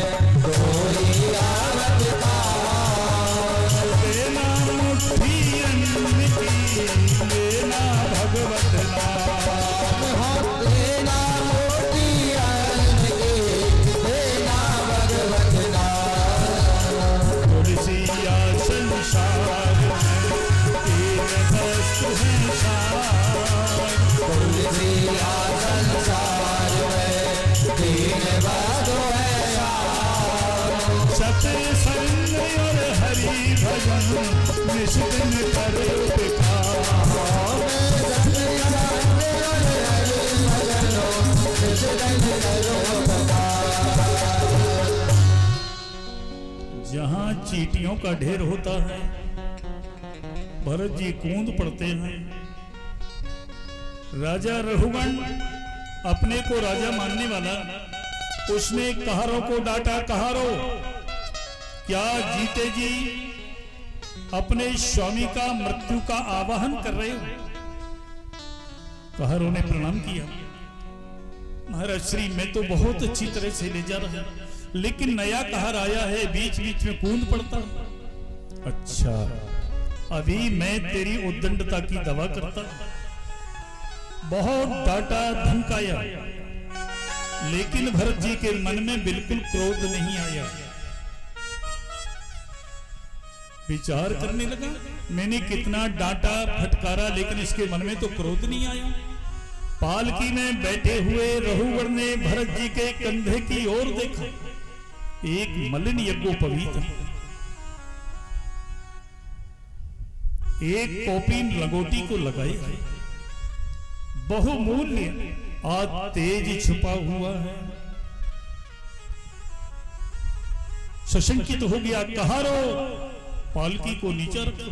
2 ही आवत काम। लेना मुट्ठी अन्न की, लेना भगवत नाम। लेना मोती अन्न की, लेना भगवत नाम। तुलसिया संसार में 3 वस्तु है सार। तुलसिया संसार में 3 वस्तु है सार। सत्संग और हरि भजन निष्दिन करो पुकार। जहां चींटियों का ढेर होता है, भरत जी कूद पड़ते हैं। राजा रहुगण अपने को राजा मानने वाला, उसने कहारों को डांटा। कहारों, क्या जीते जी अपने स्वामी का मृत्यु का आवाहन कर रहे हो? कहारों ने प्रणाम किया। महाराज श्री, मैं तो बहुत अच्छी तरह से ले जा रहा हूं, लेकिन नया कहार आया है, बीच बीच में कूद पड़ता। अच्छा, अभी मैं तेरी उद्दंडता की दवा करता। बहुत डांटा, धमकाया, लेकिन भरत जी के मन में बिल्कुल क्रोध नहीं आया। विचार करने लगा, मैंने कितना डांटा फटकारा, लेकिन इसके मन में तो क्रोध नहीं आया। पालकी में बैठे हुए रघुवर ने भरत जी के कंधे की ओर देखा। एक मलिन यज्ञोपवीत, एक कौपीन लंगोटी को लगाई, बहुमूल्य आज तेज छुपा हुआ है। सशंकित हो गया, कहा रो, पालकी को नीचे रखो।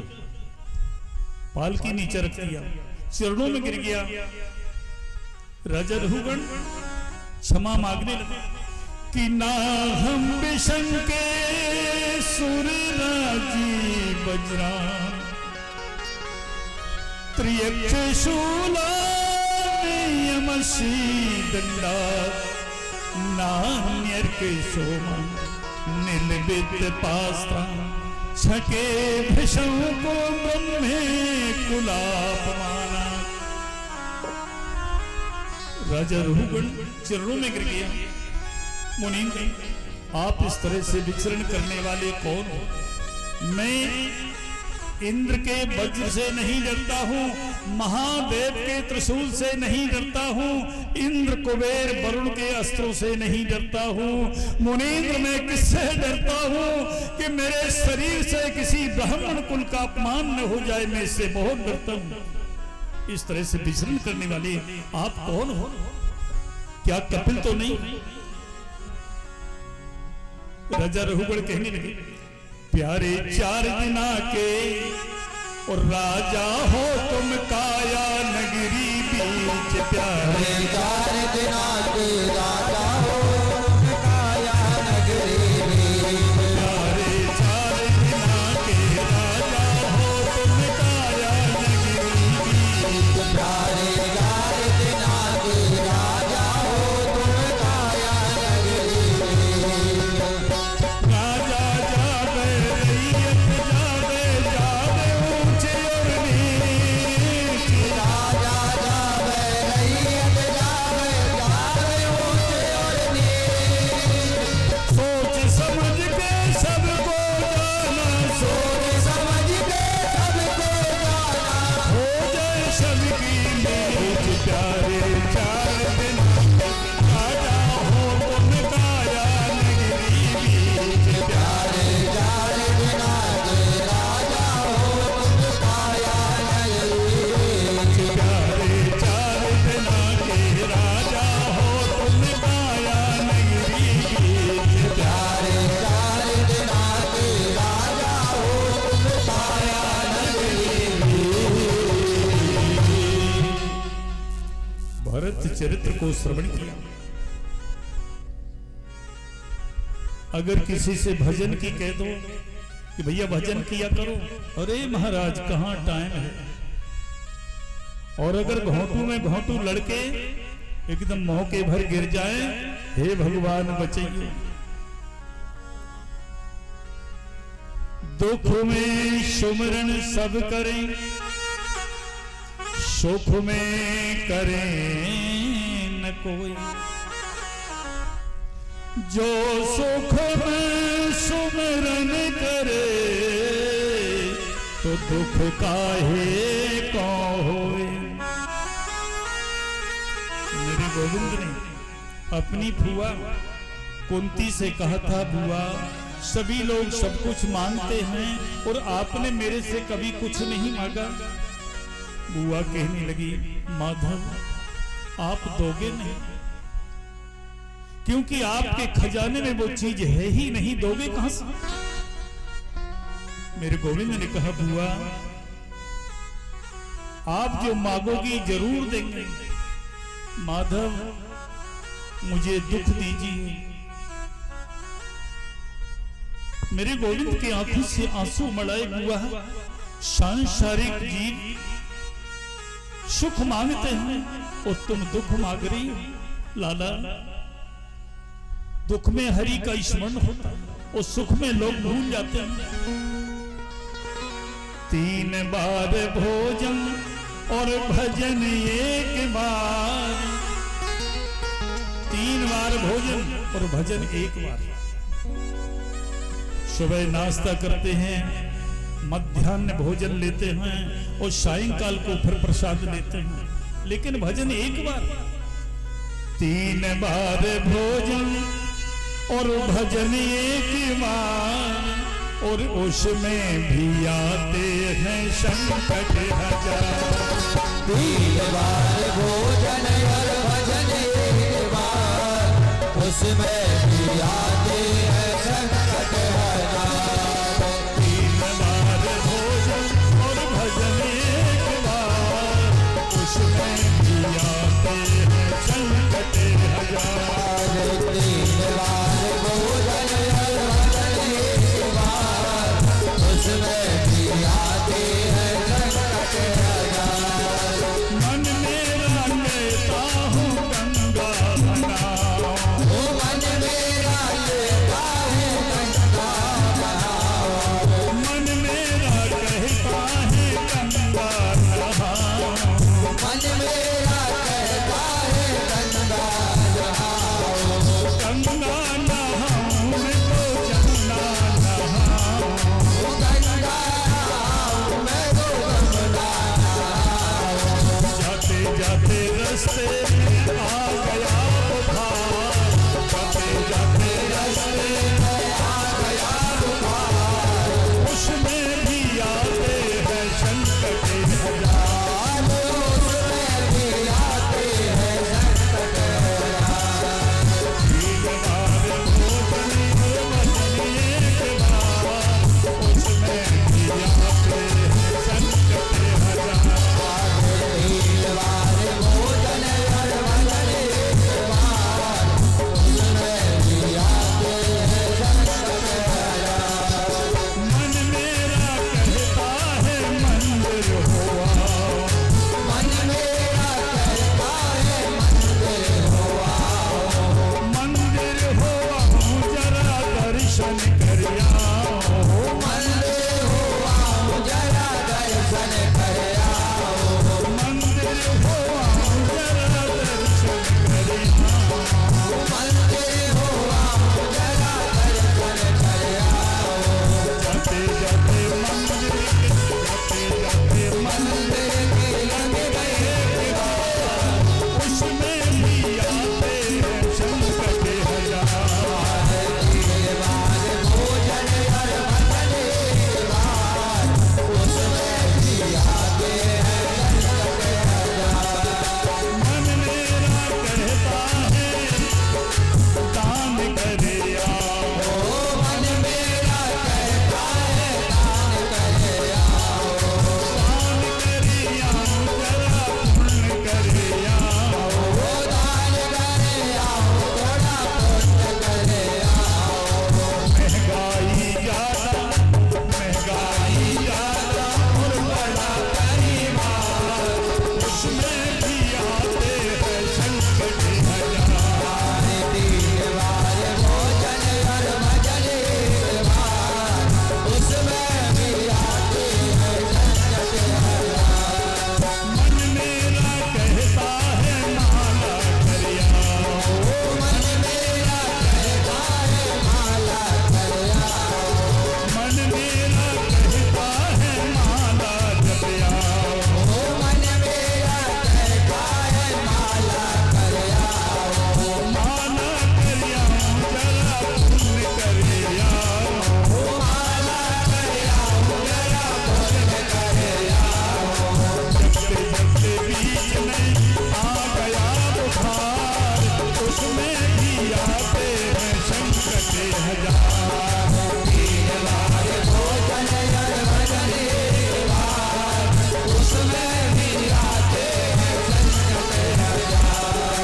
पालकी नीचे रख दिया, चरणों में गिर गया। राजा रघुगण क्षमा मांगने लगे कि ना हम बिशंके सुर राजी बजरान त्रियक्ष शूला यमसी दंडा नान्यर के सोमा निलबित पास्ता छके भृशं को ब्रह्मे कुलापमाना। राजा रघुगण चरणों में गिर गया। मुनीन्द्र, आप इस तरह से विचरण करने वाले कौन हो? मैं इंद्र के वज्र से नहीं डरता हूं, महादेव के त्रिशूल से नहीं डरता हूं, इंद्र कुबेर वरुण के अस्त्रों से नहीं डरता हूं। मुनीन्द्र, मैं किससे डरता हूं कि मेरे शरीर से किसी ब्राह्मण कुल का अपमान न हो जाए, मैं इससे बहुत डरता हूं। इस तरह से विचरण करने वाले आप कौन हो? क्या कपिल तो नहीं? राजा रघुगण कहने लगे, प्यारे 4 दिना के और राजा हो तुम काया नगरी बीच। प्यारे 4 दिना के राजा हो तुम काया नगरी बीच। प्यारे 4 दिना के राजा हो तुम काया नगरी बीच। प्यारे 4 दिना के राजा हो तुम काया नगरी बीच। राजा जागे रैयत जागे जागे ऊंचे और नीच। राजा जावे रैयत जावे जावे ऊंचे और नीच। सोच समझ के सबको जाना, सोच समझ के सबको जाना हो जाए सबकी नीच। प्यारे 4 दिन राजा हो तुम काया नगरी बीच। प्यारे 4 दिना के राजा हो तुम काया नगरी बीच। प्यारे 4 दिन के राजा हो तुम काया नगरी बीच। प्यारे 4 दिना के राजा हो तुम काया नगरी भरत चरित्र को श्रवण किया। अगर किसी से भजन की कह दो कि भैया भजन किया करो, अरे महाराज कहाँ टाइम है। और अगर घोंटू में घोंटू लड़के एकदम मौके भर गिर जाए, हे भगवान बचाइए। दुख में सुमरन सब करें, सुख में करें न कोई। जो सुख में सुमरन करे तो दुख काहे को होए। मेरे गोविंद ने अपनी फुआ कुंती से कहा था, बुआ सभी लोग सब कुछ मांगते हैं और आपने मेरे से कभी कुछ नहीं मांगा। बुआ कहने लगी, माधव आप दोगे नहीं, क्योंकि आपके खजाने में वो चीज है ही नहीं, दोगे कहां से। मेरे गोविंद ने कहा, बुआ आप जो मांगोगी जरूर देंगे। माधव मुझे दुख दीजिए। मेरे गोविंद की आंखों से आंसू मड़ाए। बुआ सांसारिक जीव सुख मांगते हैं और तुम दुख मांग रही हो। लाला दुख में हरि का स्मरण होता और सुख में लोग भूल जाते हैं। 3 बार भोजन और भजन 1 बार। 3 बार भोजन और भजन 1 बार। सुबह नाश्ता करते हैं, मध्याह्न भोजन लेते हैं और सायंकाल को फिर प्रसाद लेते हैं। लेकिन भजन एक बार, 3 बार भोजन और भजन एक बार, और उसमें भी आते हैं संकट हजार। 3 बार भोजन और भजन एक बार, उसमें भी आते हैं संकट हजार। 3 बार भोजन और भजन एक बार, उसमें भी आते हैं संकट हजार। 3 बार भोजन और भजन एक बार, उसमें भी आते हैं संकट हजार। मन मेरा कहता हूँ गंगा बनाओ, मन मेरा कहता है गंगा बहाओ। मन मेरा कहता है गंगा नहाओ, मन मेरा कहता है गंगा बहाओ। गंगा नहाऊं मैं तो जमुना नहाऊं, गंगा बहाओ मैं तो जमुना बहाओ। जाते जाते रास्ते में आ गया बुखार, जाते जाते रास्ते में आ गया बुखार, उसमें भी आते हैं संकट हजार। उसमें भी आते हैं संकट हजार। 3 बार भोजन और भजन एक बार, उसमें भी आते हैं संकट हजार। 3 बार भोजन और भजन एक बार, उसमें भी आते हैं संकट हजार। मन मेरा कहता है मंदिर हो आओ, मन मेरा कहता है मंदिर हो आओ। मंदिर हो आओ जरा दर्शन कर आओ, मंदिर हो आओ जरा दर्शन कर आओ। मंदिर हो आओ जरा दर्शन कर आओ। मंदिर हो आओ जरा दर्शन कर आओ। जाते जाते मंदिर के, जाते जाते मंदिर मंदिर के लग गए द्वार, उसमें भी आते हैं संकट हजार। 3 बार भोजन और भजन एक बार, उसमें भी आते हैं संकट हजार। मन मेरा कहता है दान करे आओ, मन मेरा कहता है दान करे आओ। दान करे आओ जरा पुण्य करे आओ, दान करे आओ थोड़ा पुण्य करे आओ। महंगाई ज्यादा, महंगाई ज्यादा और बड़ा परिवार, उसमें भी आते हैं संकट हजार। 3 बार भोजन और भजन एक बार, उसमें भी आते हैं संकट हजार। मन मेरा कहता है माला कर आओ, मन मेरा कहता है माला कर आओ। मन मेरा कहता है माला जप आओ, मन मेरा कहता है माला कर आओ। माला कर आओ जरा पुण्य कर आओ, माला कर आओ जरा पुण्य कर आओ। जपते जपते बीच में आ गया बुखार, उसमें भी आते हैं संकट हजार। 3 बार भोजन और भजन एक बार, उसमें भी आते हैं संकट हजार।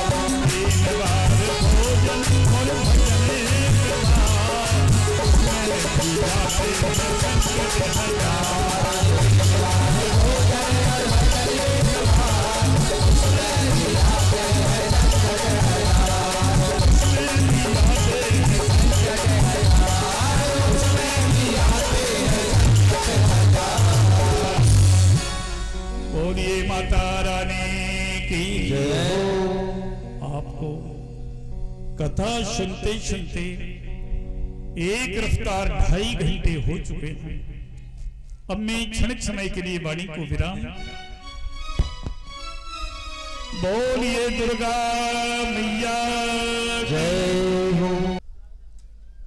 3 बार भोजन और भजन एक बार, उसमें भी आते हैं संकट हजार। भोजन और भजन एक बार, उसमें भी आते हैं संकट हजार। उसमें भी आते हैं संकट हजार, उसमें भी आते हैं संकट हजार। बोलिए माता रानी की जय। आपको कथा सुनते सुनते एक रफ्तार 2.5 घंटे हो चुके हैं। अब मैं क्षणिक समय के लिए वाणी को विराम बोलिए दुर्गा मैया